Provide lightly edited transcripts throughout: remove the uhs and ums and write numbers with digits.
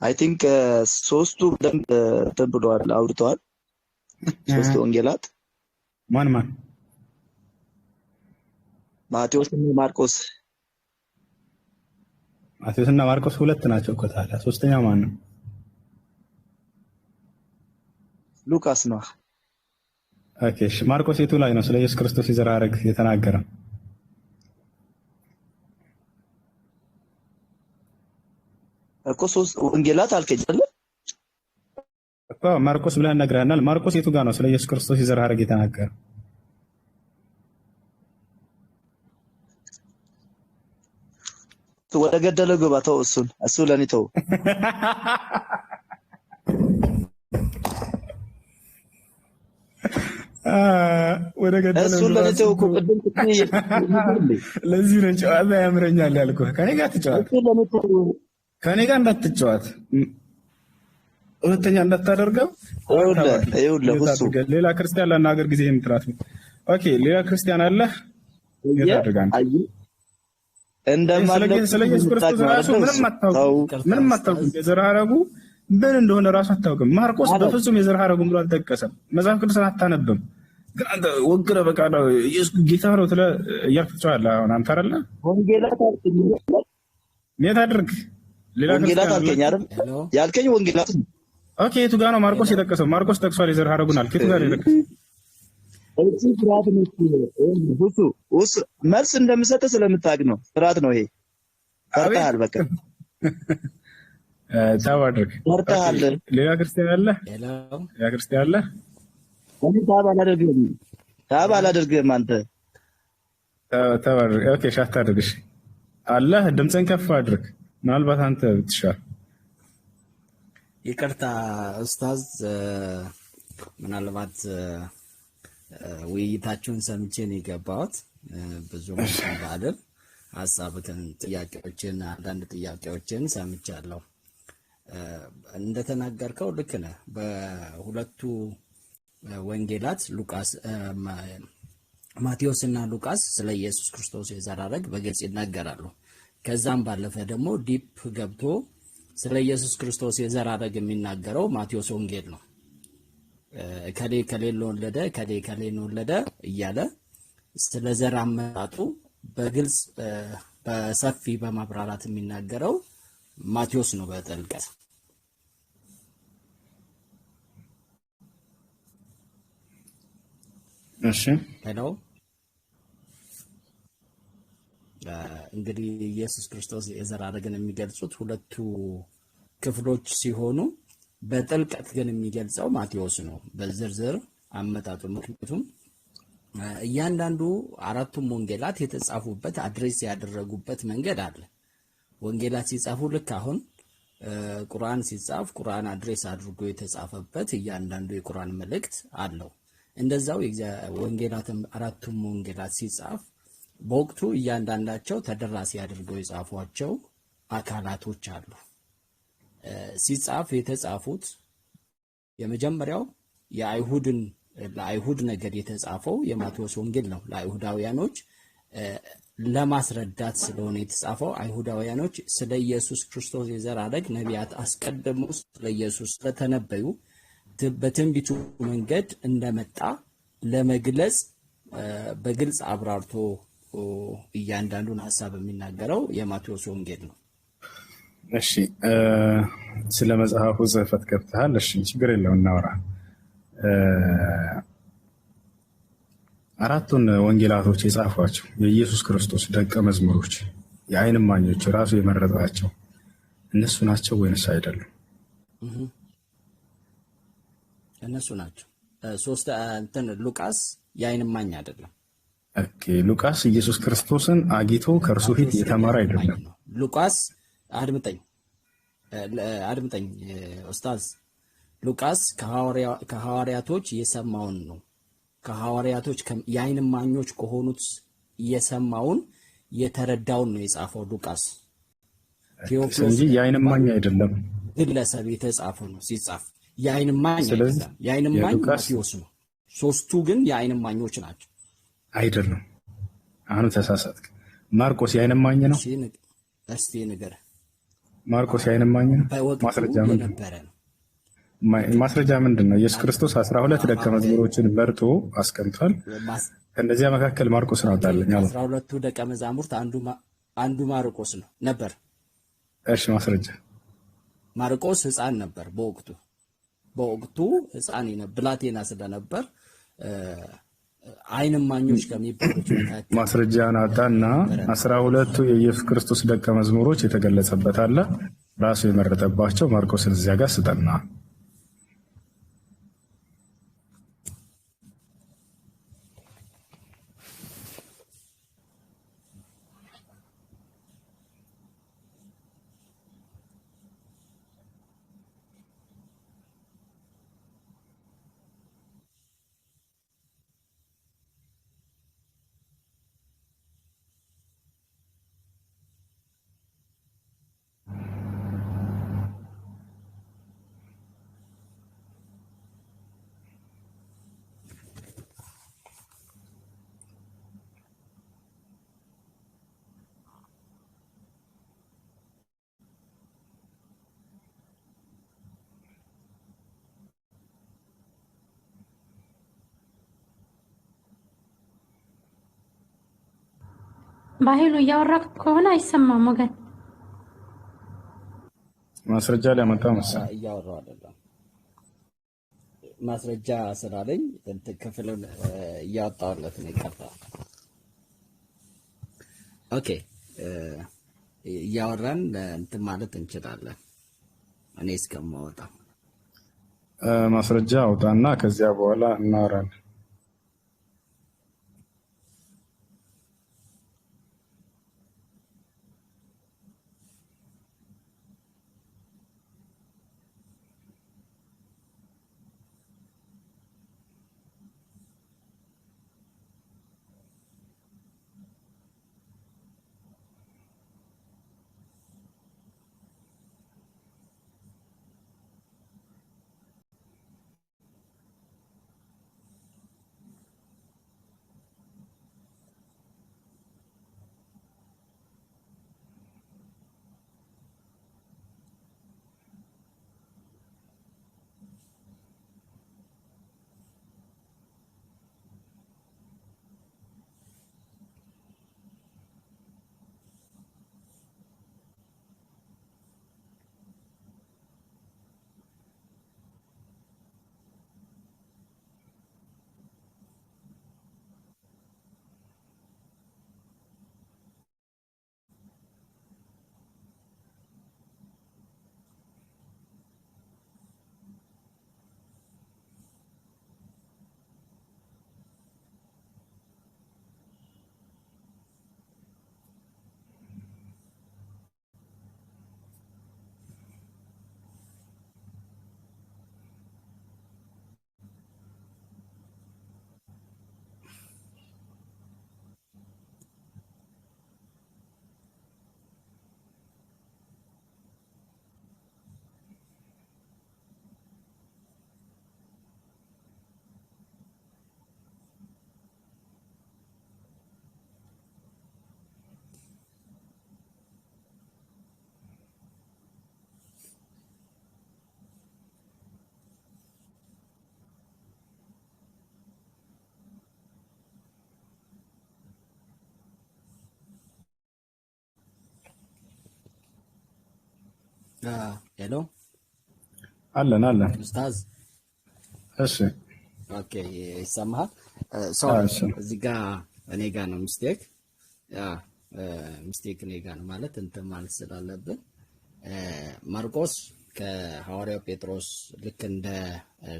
አይ ቲንክ ሶስቱ በደንብ ተብሏል አውርተዋል። ሶስቱ ወንጌላት ማን ማቴዎስ እና ማርቆስ። ማቴዎስና ማርቆስ ሁለት ናቸው እኮ። ታዲያ ሶስተኛው ማን ነው? ሉቃስ ነው። ኦኬ እሺ፣ ማርቆስ የቱ ላይ ነው ስለ ኢየሱስ ክርስቶስ የዘር ሐረግ የተናገረው? እኮ ሶስት ወንጌላት አልከኝ አይደል እኮ። ማርቆስ ብለህ ነግረህናል። ማርቆስ የቱ ጋር ነው ስለ ኢየሱስ ክርስቶስ የዘር ሐረግ የተናገረው? ወደ ገደለው ግባ። ተው እሱ ለኔ ተው። ወደ ገደለው እሱ ለኔ ተው እኮ ቅድም ለዚህ ነው ጨዋታ ያምረኛል ያልኩህ። ከኔ ጋር ትጫወት፣ ከኔ ጋር እንዳትጫወት፣ ሁለተኛ እንዳታደርገው። ሌላ ክርስቲያን ላናገር ጊዜ የምትራት ነው። ኦኬ ሌላ ክርስቲያን አለ የታደርጋን ስለ ኢየሱስ ክርስቶስ ራሱ ምንም አታውቅም። የዘር ሐረጉ ምን እንደሆነ ራሱ አታውቅም። ማርቆስ በፍጹም የዘር ሐረጉን ብሎ አልጠቀሰም። መጽሐፍ ቅዱስን አታነብም። ግን አንተ ወግረህ በቃ ነው ኢየሱስ ጌታ ነው እያልክ ትጫወታለህ። አሁን አንተ አይደለ ወንጌላት አልከኝ የት አድርግ ሌላ ወንጌላት አልከኝ አይደል ያልከኝ ወንጌላት። ኦኬ የቱ ጋር ነው ማርቆስ የጠቀሰው? ማርቆስ ጠቅሷል የዘር ሐረጉን አልክ። የቱ ጋር ነው የጠቀሰው? መልስ እንደምሰጥ ስለምታውቅ ነው። ስርዓት ነው ይሄ። ፈርተሃል። በቃ ታዋድርግ ፈርተሃል። ሌላ ክርስቲያን አለ? ሌላ ክርስቲያን አለ? ታብ አላደርግም አንተ ታዋድርግ። ኦኬ ሻት አድርግ። እሺ አለ። ድምፅን ከፍ አድርግ። ምናልባት አንተ ብትሻል። ይቅርታ ኡስታዝ፣ ምናልባት ውይይታችሁን ሰምቼ ነው የገባሁት። ብዙ ባልም ሀሳብትን ጥያቄዎችን አንዳንድ ጥያቄዎችን ሰምቻለሁ። እንደተናገርከው ልክ ነህ። በሁለቱ ወንጌላት ማቴዎስ እና ሉቃስ ስለ ኢየሱስ ክርስቶስ የዘር ሐረግ በግልጽ ይናገራሉ። ከዛም ባለፈ ደግሞ ዲፕ ገብቶ ስለ ኢየሱስ ክርስቶስ የዘር ሐረግ የሚናገረው ማቴዎስ ወንጌል ነው። ከሌ ከሌን ወለደ ከሌ ከሌን ወለደ እያለ ስለ ዘር አመጣጡ በግልጽ በሰፊ በማብራራት የሚናገረው ማቴዎስ ነው በጥልቀት። እሺ ሄሎ፣ እንግዲህ ኢየሱስ ክርስቶስ የዘር ሐረግን የሚገልጹት ሁለቱ ክፍሎች ሲሆኑ በጥልቀት ግን የሚገልጸው ማቴዎስ ነው በዝርዝር አመጣጡ። ምክንያቱም እያንዳንዱ አራቱም ወንጌላት የተጻፉበት አድሬስ ያደረጉበት መንገድ አለ። ወንጌላት ሲጻፉ ልክ አሁን ቁርአን ሲጻፍ ቁርአን አድሬስ አድርጎ የተጻፈበት እያንዳንዱ የቁርአን መልእክት አለው። እንደዛው ወንጌላትም አራቱም ወንጌላት ሲጻፍ በወቅቱ እያንዳንዳቸው ተደራሲ አድርገው የጻፏቸው አካላቶች አሉ። ሲጻፍ የተጻፉት የመጀመሪያው ለአይሁድ ነገድ የተጻፈው የማቴዎስ ወንጌል ነው። ለአይሁዳውያኖች ለማስረዳት ስለሆነ የተጻፈው አይሁዳውያኖች ስለ ኢየሱስ ክርስቶስ የዘር ሐረግ ነቢያት አስቀድመው ስለ ኢየሱስ ስለተነበዩ በትንቢቱ መንገድ እንደመጣ ለመግለጽ በግልጽ አብራርቶ እያንዳንዱን ሐሳብ የሚናገረው የማቴዎስ ወንጌል ነው። እሺ ስለ መጽሐፉ ጽሕፈት ገብተሃል። እሺ ችግር የለውም እናወራ። አራቱን ወንጌላቶች የጻፏቸው የኢየሱስ ክርስቶስ ደቀ መዝሙሮች የዓይን እማኞች ራሱ የመረጣቸው እነሱ ናቸው ወይንስ አይደሉም? እነሱ ናቸው። ሉቃስ የዓይን እማኝ አይደለም። ኦኬ ሉቃስ ኢየሱስ ክርስቶስን አግኝቶ ከእርሱ ፊት የተማረ አይደለም። ሉቃስ አድምጠኝ ኡስታዝ፣ ሉቃስ ከሐዋርያቶች የሰማውን ነው። ከሐዋርያቶች የዓይን እማኞች ከሆኑት የሰማውን የተረዳውን ነው የጻፈው ሉቃስ። ቴዎፍሎስ እንጂ የዓይን እማኝ አይደለም። ግለሰብ የተጻፈው ነው ሲጻፍ የዓይን እማኝ አይደለም። የዓይን እማኝ ማቴዎስ ነው። ሶስቱ ግን የዓይን እማኞች ናቸው። አይደለም። አሁን ተሳሳትክ። ማርቆስ የዓይን እማኝ ነው። እስቲ ንገረኝ። ማርቆስ የዓይን እማኝ ነው። ማስረጃ ምንድን ነው? ኢየሱስ ክርስቶስ 12 ደቀ መዝሙሮችን መርጦ አስቀምጧል። ከእነዚያ መካከል ማርቆስን አወጣልኝ አለ። 12ቱ ደቀ መዛሙርት አንዱ ማርቆስ ነው ነበር። እሺ ማስረጃ። ማርቆስ ሕፃን ነበር በወቅቱ ሕፃን ብላቴና ስለነበር ዓይን እማኞች ከሚባሉት መካከል ማስረጃን አጣና 12ቱ የኢየሱስ ክርስቶስ ደቀ መዝሙሮች የተገለጸበት አለ። ራሱ የመረጠባቸው ማርቆስን እዚያ ጋር ስጠና። በኃይሉ እያወራክ ከሆነ አይሰማም ወገን። ማስረጃ ሊያመጣ መሰለኝ። እያወራሁ አይደለም። ማስረጃ ስላለኝ ክፍሉን እያወጣሁለት ነው የቀረው። ኦኬ እያወራን እንትን ማለት እንችላለን። እኔ እስከማወጣ ማስረጃ አውጣና ከዚያ በኋላ እናወራለን። ሄሎ አለን ኡስታዝ። እሺ ኦኬ ይሰማሃል? እዚህ ጋር እኔ ጋር ነው ሚስቴክ እኔ ጋር ነው ማለት እንትን ማለት ስላለብን ማርቆስ ከሐዋርያው ጴጥሮስ ልክ እንደ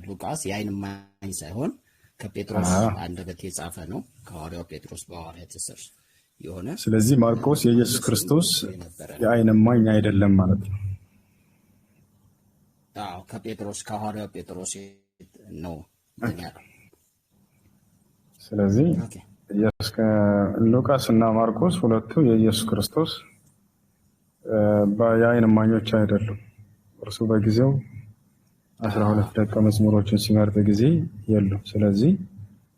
ሉቃስ የዓይን እማኝ ሳይሆን ከጴጥሮስ አንደበት የጻፈ ነው። ከሐዋርያው ጴጥሮስ በሐዋርያት ስር የሆነ ስለዚህ ማርቆስ የኢየሱስ ክርስቶስ የዓይን እማኝ አይደለም ማለት ነው። ከሐዋርያው ጴጥሮስ ነው ያለው። ስለዚህ ሉቃስ እና ማርቆስ ሁለቱ የኢየሱስ ክርስቶስ የዓይን እማኞች አይደሉም። እርሱ በጊዜው 12 ደቀ መዝሙሮችን ሲመርጥ ጊዜ የሉም። ስለዚህ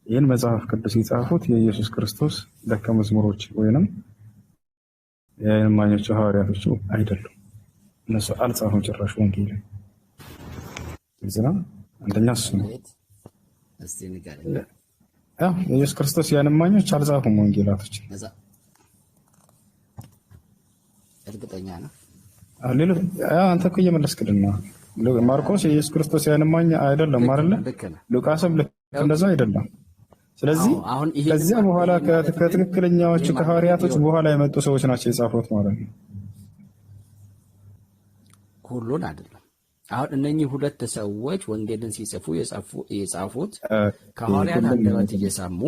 ይህን መጽሐፍ ቅዱስ የጻፉት የኢየሱስ ክርስቶስ ደቀ መዝሙሮች ወይንም የዓይን እማኞች ሐዋርያቶቹ አይደሉም። እነሱ አልጻፉም ጭራሽ ወንጌል ነው። አንደኛ እሱ ነው። እስቲ ንገረኝ። ኢየሱስ ክርስቶስ ያንማኞች አልጻፉም ወንጌላቶች። እርግጠኛ ነው? አንተ እኮ እየመለስክልን ነው። ማርቆስ የኢየሱስ ክርስቶስ ያንማኝ አይደለም አይደለ? ሉቃስም ልክ እንደዛ አይደለም። ስለዚህ ከዚያ በኋላ ከትክክለኛዎቹ ከሐዋርያቶች በኋላ የመጡ ሰዎች ናቸው የጻፉት ማለት ነው። ሁሉን አይደለም። አሁን እነኚህ ሁለት ሰዎች ወንጌልን ሲጽፉ የጻፉት ከሐዋርያት አንደበት እየሰሙ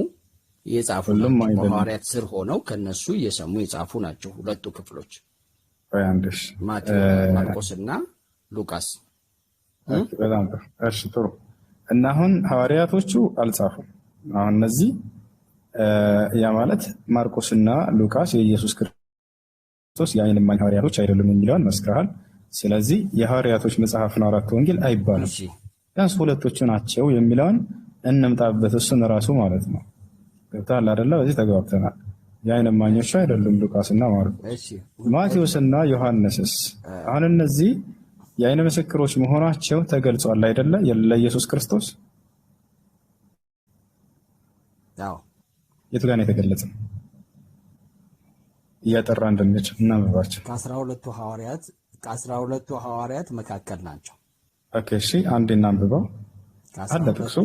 የጻፉ በሐዋርያት ስር ሆነው ከነሱ እየሰሙ የጻፉ ናቸው ሁለቱ ክፍሎች ማርቆስና ሉቃስ። በጣም እሺ፣ ጥሩ። እና አሁን ሐዋርያቶቹ አልጻፉም። አሁን እነዚህ ያ ማለት ማርቆስና ሉቃስ የኢየሱስ ክርስቶስ የዓይን እማኝ ሐዋርያቶች አይደሉም የሚለውን መስክረሃል። ስለዚህ የሐዋርያቶች መጽሐፍ ነው አራት ወንጌል አይባልም። ቢያንስ ሁለቶቹ ናቸው የሚለውን እንምጣበት። እሱን ራሱ ማለት ነው። ገብቶሃል አይደለ? በዚህ ተግባብተናል። የዓይን እማኞቹ አይደሉም ሉቃስና ማርቆስ። ማቴዎስና ዮሐንስስ አሁን እነዚህ የዓይን ምስክሮች መሆናቸው ተገልጿል አይደለ? ለኢየሱስ ክርስቶስ የቱ ጋር ነው የተገለጸው? እያጠራ እንድንችል እናንብባቸው። ከ12ቱ ሐዋርያት መካከል ናቸው። ኦኬ፣ እሺ፣ አንዴ እናንብበው። አለ ጥቅሱ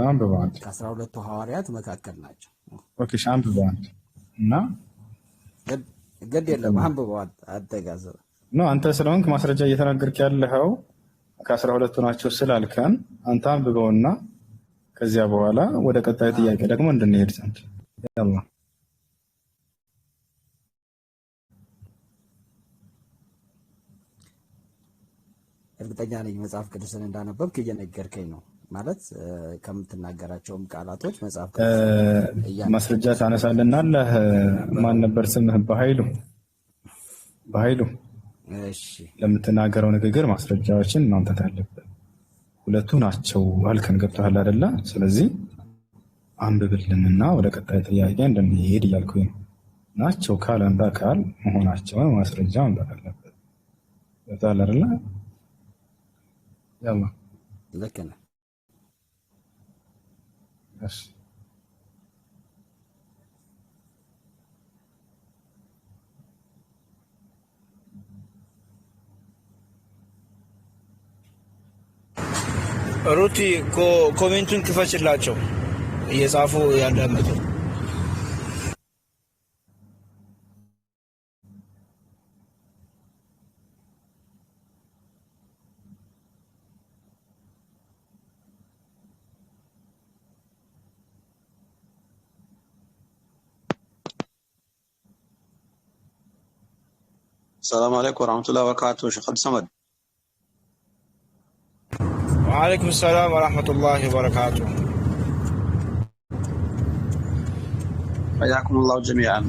አንብበው። አንዴ ከ12ቱ ሐዋርያት መካከል ናቸው። ኦኬ፣ እሺ፣ አንብበው አንዴ እና ግድ የለም አንብበው። አትጋዘብ ነው አንተ ስለሆንክ ማስረጃ እየተናገርክ ያለኸው ከ12ቱ ናቸው ስላልከን አንተ አንብበውና ከዚያ በኋላ ወደ ቀጣዩ ጥያቄ ደግሞ እንድንሄድ ዘንድ ያላ እርግጠኛ ነኝ መጽሐፍ ቅዱስን እንዳነበብክ እየነገርከኝ ነው። ማለት ከምትናገራቸውም ቃላቶች መጽሐፍ ቅዱስ ማስረጃ ታነሳልናለህ። ማን ነበር ስምህ? በኃይሉ። እሺ፣ ለምትናገረው ንግግር ማስረጃዎችን ማምጣት አለብን። ሁለቱ ናቸው አልከን፣ ገብቶሃል አይደለ? ስለዚህ አንብብልንና ወደ ቀጣይ ጥያቄ እንደምንሄድ እያልኩኝ ነው። ናቸው ካለ በቃል መሆናቸውን ማስረጃ ማምጣት አለበት። ገብቶሃል አይደለ? ያላ ልክ ነህ። እሺ፣ ሩቲ ኮሜንቱን ክፈችላቸው እየጻፉ ያዳመጡ። السلام عليكم ورحمة الله وبركاته. شيخ عبد الصمد. وعليكم السلام ورحمة الله وبركاته. حياكم الله جميعا.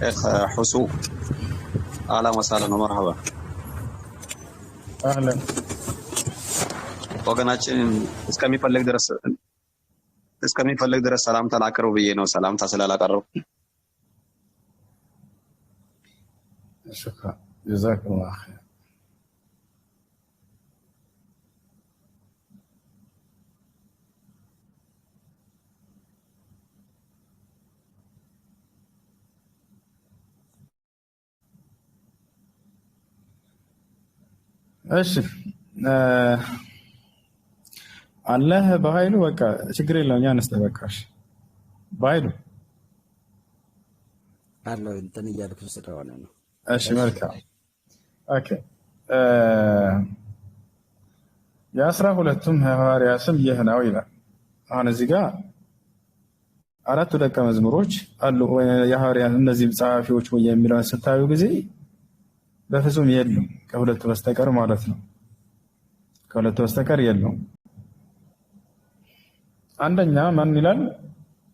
شيخ حسو، أهلا وسهلا ومرحبا. أهلا. ወገናችን እስከሚፈልግ ድረስ ሰላምታን አቅርቡ ብዬ ነው። ሰላምታ ስላላቀረቡ شكرا جزاك الله خير. እሺ አለህ በኃይሉ በቃ ችግር የለውም። ያነስተ በቃሽ በኃይሉ አለው እንትን እያልኩ ስለሆነ ነው። እሺ መልካም ኦኬ። የ12ቱም ሐዋርያት ስም ይህ ነው ይላል። አሁን እዚህ ጋር አራቱ ደቀ መዝሙሮች አሉ የሐዋርያት እነዚህም ጸሐፊዎች ወይ የሚለውን ስታዩ ጊዜ በፍጹም የሉም ከሁለቱ በስተቀር ማለት ነው። ከሁለቱ በስተቀር የሉም። አንደኛ ማን ይላል?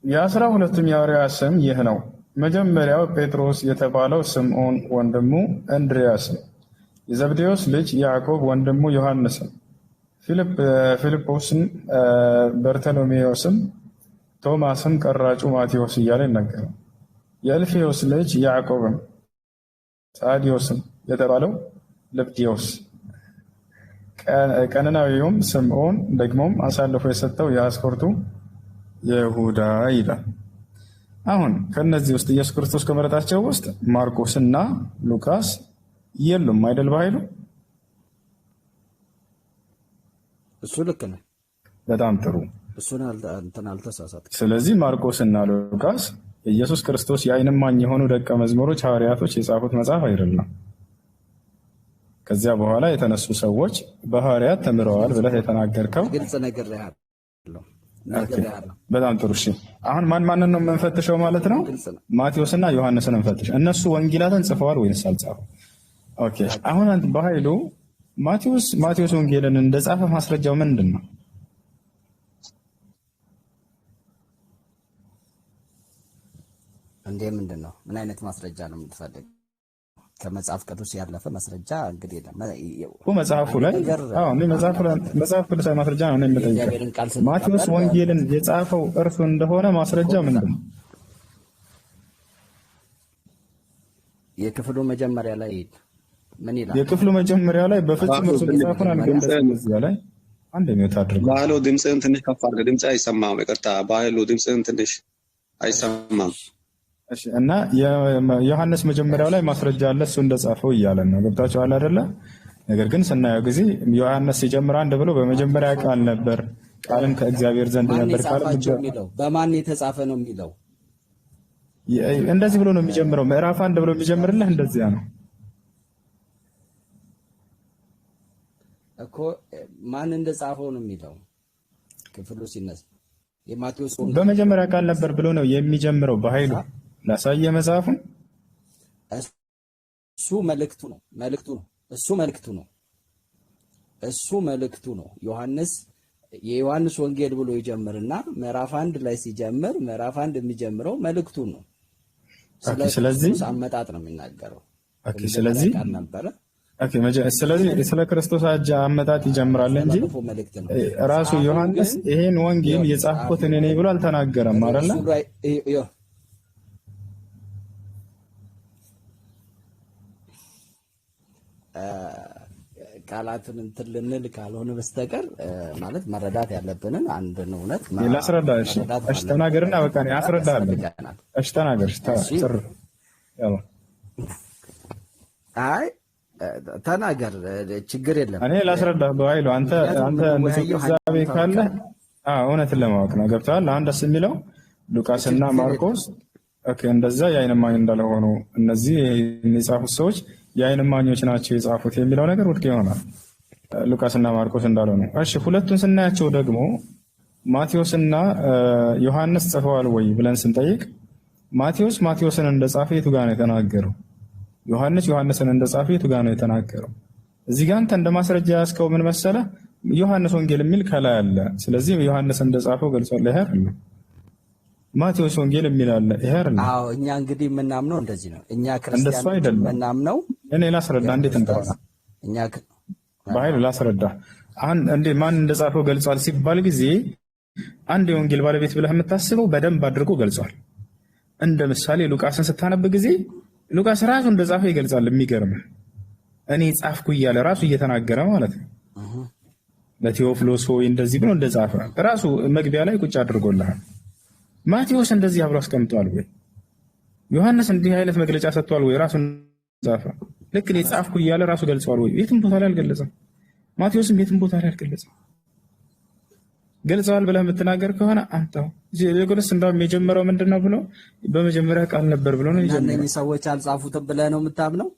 የ12ቱም የሐዋርያት ስም ይህ ነው። መጀመሪያው ጴጥሮስ የተባለው ስምዖን ወንድሙ እንድርያስም፣ የዘብዴዎስ ልጅ ያዕቆብ ወንድሙ ዮሐንስም፣ ፊልጶስም፣ በርተሎሜዎስም፣ ቶማስም፣ ቀራጩ ማቴዎስ እያለ ይናገራል። የእልፌዎስ ልጅ ያዕቆብም፣ ታዲዮስም የተባለው ለብዲዮስ ቀነናዊውም ስምዖን ደግሞም አሳልፎ የሰጠው የአስቆርቱ ይሁዳ ይላል። አሁን ከነዚህ ውስጥ ኢየሱስ ክርስቶስ ከመረጣቸው ውስጥ ማርቆስና ሉቃስ የሉም አይደል? በኃይሉ እሱ ልክ ነው። በጣም ጥሩ። እሱን እንትን አልተሳሳትም። ስለዚህ ማርቆስና ሉቃስ ኢየሱስ ክርስቶስ የዓይን እማኝ የሆኑ ደቀ መዝሙሮች ሐዋርያቶች የጻፉት መጽሐፍ አይደለም። ከዚያ በኋላ የተነሱ ሰዎች በሐዋርያት ተምረዋል ብለህ የተናገርከው ግልጽ ነገር ያለው። በጣም ጥሩ። እሺ አሁን ማንን ነው የምንፈትሸው ማለት ነው? ማቴዎስና ዮሐንስን እንፈትሽ። እነሱ ወንጌላትን ጽፈዋል ወይስ አልጻፉም? ኦኬ አሁን አንተ በኃይሉ ማቴዎስ ወንጌልን እንደጻፈ ማስረጃው ምንድን ነው? እንዴ ምንድን ነው? ምን አይነት ማስረጃ ነው የምትፈልግ? ከመጽሐፍ ቅዱስ ያለፈ ማስረጃ እንግዲህ መጽሐፉ ላይ መጽሐፍ ቅዱሳዊ ማስረጃ ነው የምጠይቀው። ማቴዎስ ወንጌልን የጻፈው እርሱ እንደሆነ ማስረጃ ምንድን ነው? የክፍሉ መጀመሪያ ላይ ምን ይላል? የክፍሉ መጀመሪያ ላይ በፍጹም እርሱ የጻፈውን አልገለጸም። እዚያ ላይ አንድ ሚዩት አድርጉ። ባህሉ ድምፅህን ትንሽ ከፍ አድርገህ። ድምፅህ አይሰማም። ይቅርታ ባህሉ ድምፅህን ትንሽ አይሰማም። እሺ እና የዮሐንስ መጀመሪያው ላይ ማስረጃ አለ እሱ እንደጻፈው እያለን ነው። ገብታችኋል አይደለ? ነገር ግን ስናየው ጊዜ ዮሐንስ ሲጀምር አንድ ብሎ በመጀመሪያ ቃል ነበር፣ ቃልም ከእግዚአብሔር ዘንድ ነበር። በማን የተጻፈ ነው የሚለው እንደዚህ ብሎ ነው የሚጀምረው። ምዕራፍ 1 ብሎ የሚጀምርልህ እንደዚያ ነው እኮ። ማን እንደጻፈው ነው የሚለው ክፍሉ ሲነሳ የማቴዎስ በመጀመሪያ ቃል ነበር ብሎ ነው የሚጀምረው። በኃይሉ ላሳየ መጽሐፉን። እሱ መልእክቱ ነው። የዮሐንስ ወንጌል ብሎ ይጀምርና ምዕራፍ 1 ላይ ሲጀምር ምዕራፍ 1 የሚጀምረው መልእክቱ ነው። ስለዚህ አመጣጥ ነው የሚናገረው። ስለዚህ ስለ ክርስቶስ አመጣጥ ይጀምራል እንጂ ራሱ ዮሐንስ ይሄን ወንጌል የጻፍኩት እኔ ነኝ ብሎ አልተናገረም አይደል? ቃላትን እንትን ልንል ካልሆነ በስተቀር ማለት መረዳት ያለብንን አንድን እውነት ላስረዳ። እሺ ተናገርና በቃ እኔ አስረዳለሁ። እሺ ተናገር። ተናገር፣ ችግር የለም። እኔ ላስረዳ በኃይሉ። አንተ ንጹህ ካለ እውነትን ለማወቅ ነው። ገብቶሃል? አሁን ደስ የሚለው ሉቃስና ማርቆስ እንደዛ የዓይን እማኝ እንዳልሆኑ እነዚህ የጻፉት ሰዎች የዓይን እማኞች ናቸው የጻፉት የሚለው ነገር ውድቅ ይሆናል። ሉቃስና ማርቆስ እንዳልሆኑ። እሺ ሁለቱን ስናያቸው ደግሞ ማቴዎስና ዮሐንስ ጽፈዋል ወይ ብለን ስንጠይቅ ማቴዎስን እንደጻፈ የቱ ጋር ነው የተናገረው? ዮሐንስን እንደጻፈ የቱ ጋር ነው የተናገረው? እዚህ ጋር አንተ እንደማስረጃ ያስከው ምን መሰለ? ዮሐንስ ወንጌል የሚል ከላይ አለ። ስለዚህ ዮሐንስ እንደጻፈው ገልጿል። ይሄ አይደል? ማቴዎስ ወንጌል የሚል አለ። ይሄ አይደል? አዎ እኛ እንግዲህ የምናምነው እንደዚህ ነው። እኛ ክርስቲያኖች የምናምነው እኔ ላስረዳ እንዴት እንደሆነ እኛ በኃይሉ ላስረዳ። እንዴ ማን እንደጻፈው ገልጿል ሲባል ጊዜ አንድ የወንጌል ባለቤት ብለህ የምታስበው በደንብ አድርጎ ገልጿል። እንደ ምሳሌ ሉቃስን ስታነብ ጊዜ ሉቃስ ራሱ እንደጻፈው ይገልጻል። የሚገርም እኔ ጻፍኩ እያለ ራሱ እየተናገረ ማለት ነው። ለቴዎፍሎስ ሆይ እንደዚህ ብሎ እንደጻፈ ራሱ መግቢያ ላይ ቁጭ አድርጎልሃል። ማቴዎስ እንደዚህ አብሮ አስቀምጧል ወይ? ዮሐንስ እንዲህ አይነት መግለጫ ሰጥቷል ወይ? ራሱ ጻፈ። ልክ እኔ ጻፍኩ እያለ ራሱ ገልጿል ወይ? የትም ቦታ ላይ አልገለጸም። ማቴዎስም የትም ቦታ ላይ አልገለጸም። ገልጸዋል ብለህ የምትናገር ከሆነ አንተው የጎልስ እንዳውም የጀመረው ምንድነው ብሎ በመጀመሪያ ቃል ነበር ብሎ ነው የጀመረው። እነኚህ ሰዎች አልጻፉትም ብለህ ነው የምታምነው?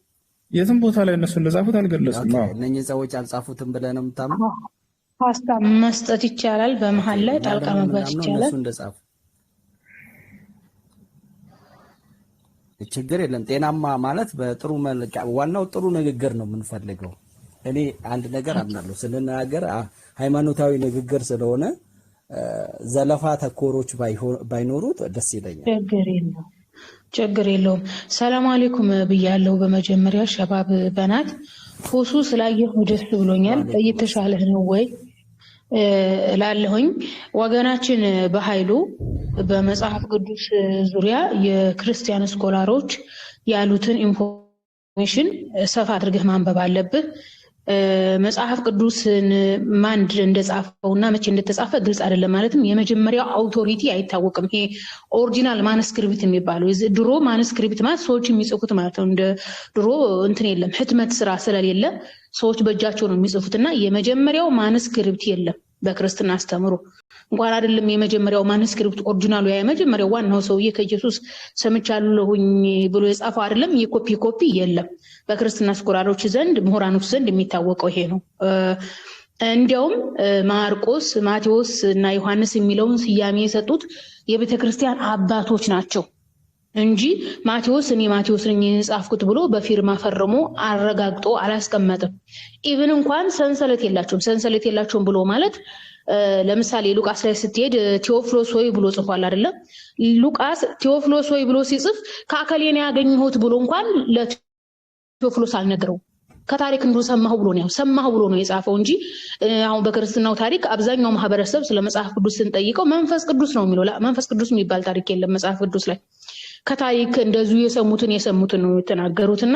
የትም ቦታ ላይ እነሱ እንደጻፉት አልገለጹም። እነኚህ ሰዎች አልጻፉትም ብለህ ነው የምታምነው? ሀሳብ መስጠት ይቻላል። በመሀል ላይ ጣልቃ መግባት ይቻላል። እንደጻፉ ችግር የለም። ጤናማ ማለት በጥሩ ዋናው ጥሩ ንግግር ነው የምንፈልገው። እኔ አንድ ነገር አምናለሁ ስንናገር ሃይማኖታዊ ንግግር ስለሆነ ዘለፋ ተኮሮች ባይኖሩት ደስ ይለኛል። ችግር የለውም። ሰላም አለይኩም ብያለሁ። በመጀመሪያ ሸባብ በናት ፎሱ ስላየሁ ደስ ብሎኛል። እየተሻለህ ነው ወይ ላለሁኝ ወገናችን በኃይሉ በመጽሐፍ ቅዱስ ዙሪያ የክርስቲያን ስኮላሮች ያሉትን ኢንፎርሜሽን ሰፋ አድርገህ ማንበብ አለብህ። መጽሐፍ ቅዱስን ማን እንደጻፈውና መቼ እንደተጻፈ ግልጽ አይደለም። ማለትም የመጀመሪያው አውቶሪቲ አይታወቅም። ይሄ ኦሪጂናል ማኑስክሪፕት የሚባለው ድሮ ማኑስክሪፕት ማለት ሰዎች የሚጽፉት ማለት ነው። እንደ ድሮ እንትን የለም፣ ህትመት ስራ ስለሌለ ሰዎች በእጃቸው ነው የሚጽፉትና የመጀመሪያው ማኑስክሪፕት የለም በክርስትና አስተምሮ። እንኳን አይደለም የመጀመሪያው ማኑስክሪፕት ኦሪጂናሉ የመጀመሪያው ዋናው ሰውዬ ከኢየሱስ ሰምቻለሁኝ ብሎ የጻፈው አይደለም። የኮፒ የለም በክርስትና ስኮላሮች ዘንድ ምሁራኖች ዘንድ የሚታወቀው ይሄ ነው። እንዲያውም ማርቆስ፣ ማቴዎስ እና ዮሐንስ የሚለውን ስያሜ የሰጡት የቤተክርስቲያን አባቶች ናቸው እንጂ ማቴዎስ እኔ ማቴዎስ ነኝ የጻፍኩት ብሎ በፊርማ ፈርሞ አረጋግጦ አላስቀመጥም። ኢቭን እንኳን ሰንሰለት የላቸውም ብሎ ማለት ለምሳሌ ሉቃስ ላይ ስትሄድ ቴዎፍሎስ ሆይ ብሎ ጽፏል አይደለም። ሉቃስ ቴዎፍሎስ ሆይ ብሎ ሲጽፍ ከአከሌን ያገኘሁት ብሎ እንኳን ለቴዎፍሎስ አልነገረው። ከታሪክ እንዱ ሰማሁ ብሎ ነው የጻፈው እንጂ አሁን በክርስትናው ታሪክ አብዛኛው ማህበረሰብ ስለ መጽሐፍ ቅዱስ ስንጠይቀው መንፈስ ቅዱስ ነው የሚለው። መንፈስ ቅዱስ የሚባል ታሪክ የለም መጽሐፍ ቅዱስ ላይ። ከታሪክ እንደዚሁ የሰሙትን ነው የተናገሩትና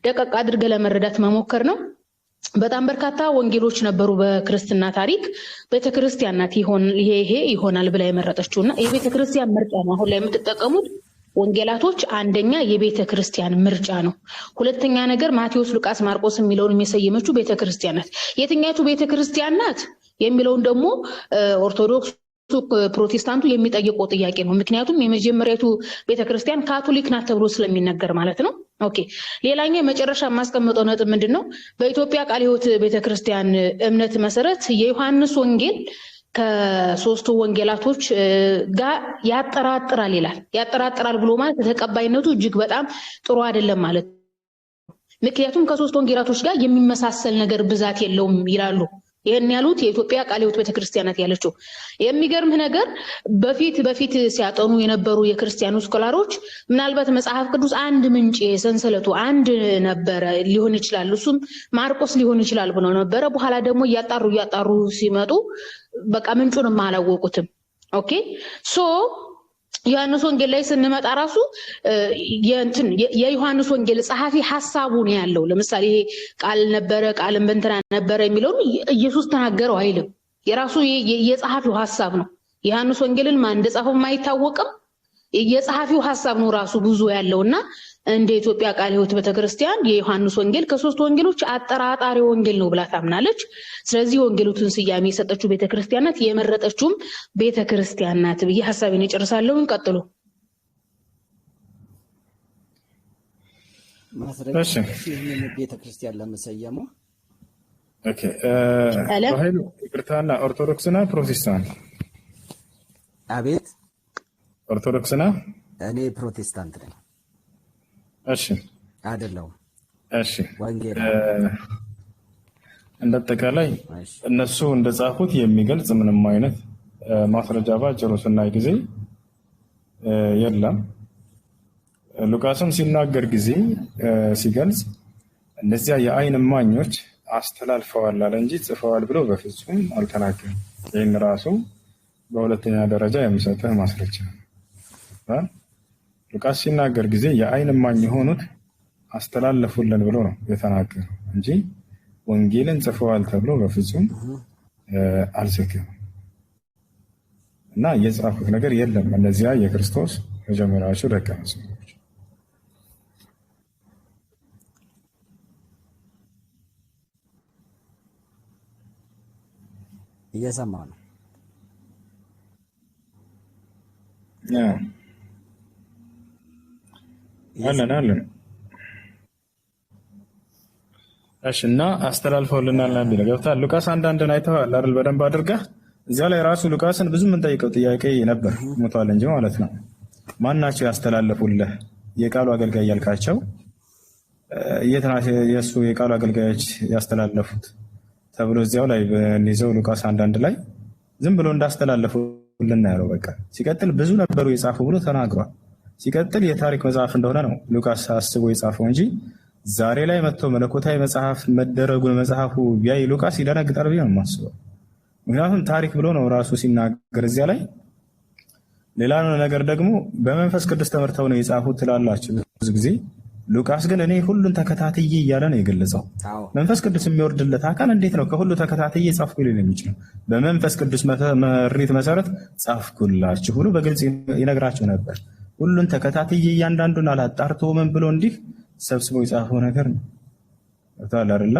ደቀቅ አድርገህ ለመረዳት መሞከር ነው። በጣም በርካታ ወንጌሎች ነበሩ በክርስትና ታሪክ። ቤተክርስቲያን ናት ይሄ ይሆናል ብላ የመረጠችውና የቤተክርስቲያን ምርጫ ነው አሁን ላይ የምትጠቀሙት ወንጌላቶች። አንደኛ የቤተክርስቲያን ምርጫ ነው። ሁለተኛ ነገር ማቴዎስ፣ ሉቃስ፣ ማርቆስ የሚለውን የሚሰየመችው ቤተክርስቲያን ናት። የትኛቱ ቤተክርስቲያን ናት የሚለውን ደግሞ ኦርቶዶክስ ፕሮቴስታንቱ የሚጠይቀው ጥያቄ ነው። ምክንያቱም የመጀመሪያቱ ቤተክርስቲያን ካቶሊክ ናት ተብሎ ስለሚነገር ማለት ነው። ኦኬ፣ ሌላኛው የመጨረሻ የማስቀምጠው ነጥብ ምንድነው? በኢትዮጵያ ቃለ ሕይወት ቤተክርስቲያን እምነት መሰረት የዮሐንስ ወንጌል ከሶስቱ ወንጌላቶች ጋር ያጠራጥራል ይላል። ያጠራጥራል ብሎ ማለት ተቀባይነቱ እጅግ በጣም ጥሩ አይደለም ማለት። ምክንያቱም ከሶስቱ ወንጌላቶች ጋር የሚመሳሰል ነገር ብዛት የለውም ይላሉ። ይሄን ያሉት የኢትዮጵያ ቃለ ሕይወት ቤተክርስቲያናት ያለችው። የሚገርምህ ነገር በፊት ሲያጠኑ የነበሩ የክርስቲያኑ ስኮላሮች ምናልባት መጽሐፍ ቅዱስ አንድ ምንጭ ሰንሰለቱ አንድ ነበረ ሊሆን ይችላል፣ እሱም ማርቆስ ሊሆን ይችላል ብለው ነበረ። በኋላ ደግሞ እያጣሩ ሲመጡ በቃ ምንጩንም አላወቁትም። ኦኬ ሶ ዮሐንስ ወንጌል ላይ ስንመጣ ራሱ የዮሐንስ ወንጌል ጸሐፊ ሐሳቡ ነው ያለው። ለምሳሌ ይሄ ቃል ነበረ፣ ቃልም በእንትና ነበረ የሚለውን ኢየሱስ ተናገረው አይልም። የራሱ የጸሐፊው ሐሳብ ነው። ዮሐንስ ወንጌልን ማን እንደጻፈው አይታወቅም። የጸሐፊው ሐሳብ ነው ራሱ ብዙ ያለውና እንደ ኢትዮጵያ ቃለ ሕይወት ቤተክርስቲያን የዮሐንስ ወንጌል ከሶስት ወንጌሎች አጠራጣሪ ወንጌል ነው ብላ ታምናለች። ስለዚህ ወንጌሉትን ስያሜ የሰጠችው ቤተክርስቲያን ናት፣ የመረጠችውም ቤተክርስቲያን ናት ብዬ ሐሳቤን እጨርሳለሁ። እንቀጥሉ። ማስረጃ ቤተክርስቲያን ለመሰየሙ ኦኬ ባህሉ ይቅርታና ኦርቶዶክስና ፕሮቴስታንት። አቤት ኦርቶዶክስና እኔ ፕሮቴስታንት ነኝ። እሺ አይደለም። እሺ ወንጌል እንደተቀላይ እነሱ እንደጻፉት የሚገልጽ ምንም አይነት ማስረጃ ባጭሩ ስናይ ጊዜ የለም። ሉቃስም ሲናገር ጊዜ ሲገልጽ እነዚያ የዓይን እማኞች አስተላልፈዋል አለ እንጂ ጽፈዋል ብሎ በፍጹም አልተናገረም። ይህን ራሱ በሁለተኛ ደረጃ የሚሰጥህ ማስረጃ ነው። ሉቃስ ሲናገር ጊዜ የዓይን እማኝ የሆኑት አስተላለፉልን ብሎ ነው የተናገረው እንጂ ወንጌልን ጽፈዋል ተብሎ በፍጹም አልዘገበም። እና የጻፉት ነገር የለም እነዚያ የክርስቶስ መጀመሪያዎቹ ደቀ መዛሙርቶች። እየሰማሁ ነው። አለን እሺ። እና አስተላልፈውልናል እንዴ ገብታ ሉቃስ አንዳንድን አይተዋል አይደል? በደንብ አድርገህ እዚያ ላይ ራሱ ሉቃስን ብዙ የምንጠይቀው ጥያቄ ነበር፣ ሞቷል እንጂ ማለት ነው። ማናቸው ያስተላለፉልህ የቃሉ አገልጋይ ያልካቸው? የት ናቸው የእሱ የቃሉ አገልጋዮች ያስተላለፉት ተብሎ እዚያው ላይ በእንይዘው ሉቃስ አንዳንድ ላይ ዝም ብሎ እንዳስተላለፉልን ያለው በቃ። ሲቀጥል ብዙ ነበሩ የጻፉ ብሎ ተናግሯል። ሲቀጥል የታሪክ መጽሐፍ እንደሆነ ነው ሉቃስ አስቦ የጻፈው እንጂ ዛሬ ላይ መጥቶ መለኮታዊ መጽሐፍ መደረጉን መጽሐፉ ቢያይ ሉቃስ ይደነግጣል ብዬ ነው የማስበው። ምክንያቱም ታሪክ ብሎ ነው ራሱ ሲናገር እዚያ ላይ። ሌላ ነገር ደግሞ በመንፈስ ቅዱስ ተመርተው ነው የጻፉት ትላላችሁ ብዙ ጊዜ። ሉቃስ ግን እኔ ሁሉን ተከታትዬ እያለ ነው የገለጸው። መንፈስ ቅዱስ የሚወርድለት አካል እንዴት ነው ከሁሉ ተከታትዬ ጻፍኩልኝ የሚችለው? በመንፈስ ቅዱስ መሪት መሰረት ጻፍኩላችሁ ብሎ በግልጽ ይነግራችሁ ነበር። ሁሉን ተከታትዬ እያንዳንዱን አላጣርቶ ምን ብሎ እንዲህ ሰብስቦ የጻፈው ነገር ነው አይደለ?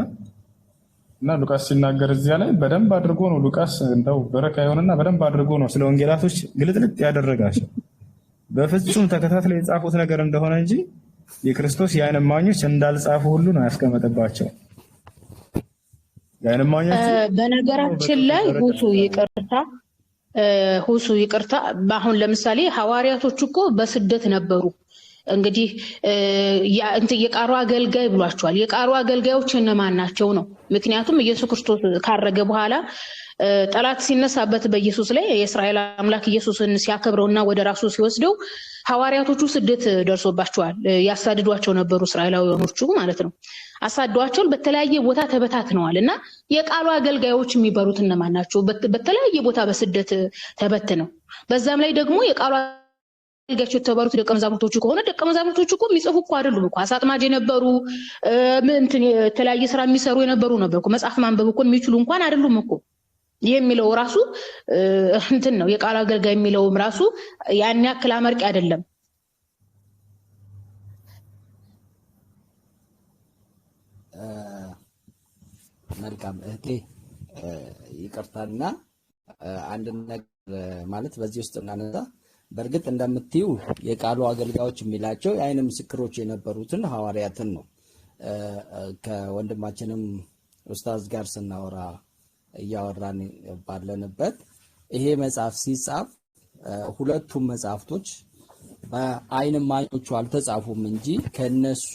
እና ሉቃስ ሲናገር እዚያ ላይ በደንብ አድርጎ ነው ሉቃስ እንደው በረካ የሆነና በደንብ አድርጎ ነው ስለ ወንጌላቶች ግልጥልጥ ያደረጋቸው። በፍጹም ተከታትለው የጻፉት ነገር እንደሆነ እንጂ የክርስቶስ የዓይን እማኞች እንዳልጻፉ ሁሉ ነው ያስቀመጠባቸው። የዓይን እማኞች በነገራችን ላይ ሁሱ ይቅርታ፣ አሁን ለምሳሌ ሐዋርያቶች እኮ በስደት ነበሩ። እንግዲህ የቃሉ አገልጋይ ብሏቸዋል። የቃሉ አገልጋዮች እነማን ናቸው ነው? ምክንያቱም ኢየሱስ ክርስቶስ ካረገ በኋላ ጠላት ሲነሳበት በኢየሱስ ላይ የእስራኤል አምላክ ኢየሱስን ሲያከብረውና ወደ ራሱ ሲወስደው ሐዋርያቶቹ ስደት ደርሶባቸዋል። ያሳድዷቸው ነበሩ፣ እስራኤላውያኖቹ ማለት ነው። አሳዷቸው በተለያየ ቦታ ተበታትነዋል። እና የቃሉ አገልጋዮች የሚባሉት እነማን ናቸው? በተለያየ ቦታ በስደት ተበትነው፣ በዛም ላይ ደግሞ የቃሉ አገልጋዮች የተባሉት ደቀ መዛሙርቶቹ ከሆነ ደቀ መዛሙርቶቹ እኮ የሚጽፉ እኮ አይደሉም እኮ፣ አሳጥማጅ የነበሩ የተለያየ ስራ የሚሰሩ የነበሩ ነበሩ። መጽሐፍ ማንበብ እኮ የሚችሉ እንኳን አይደሉም እኮ። የሚለው ራሱ እንትን ነው። የቃል አገልጋይ የሚለውም ራሱ ያን ያክል አመርቂ አይደለም። መልካም እህቴ ይቅርታና አንድ ነገር ማለት በዚህ ውስጥ እናነሳ። በእርግጥ እንደምትዩ የቃሉ አገልጋዮች የሚላቸው የዓይን ምስክሮች የነበሩትን ሐዋርያትን ነው። ከወንድማችንም ኡስታዝ ጋር ስናወራ እያወራን ባለንበት ይሄ መጽሐፍ ሲጻፍ ሁለቱም መጽሐፍቶች በዓይን እማኞቹ አልተጻፉም እንጂ ከነሱ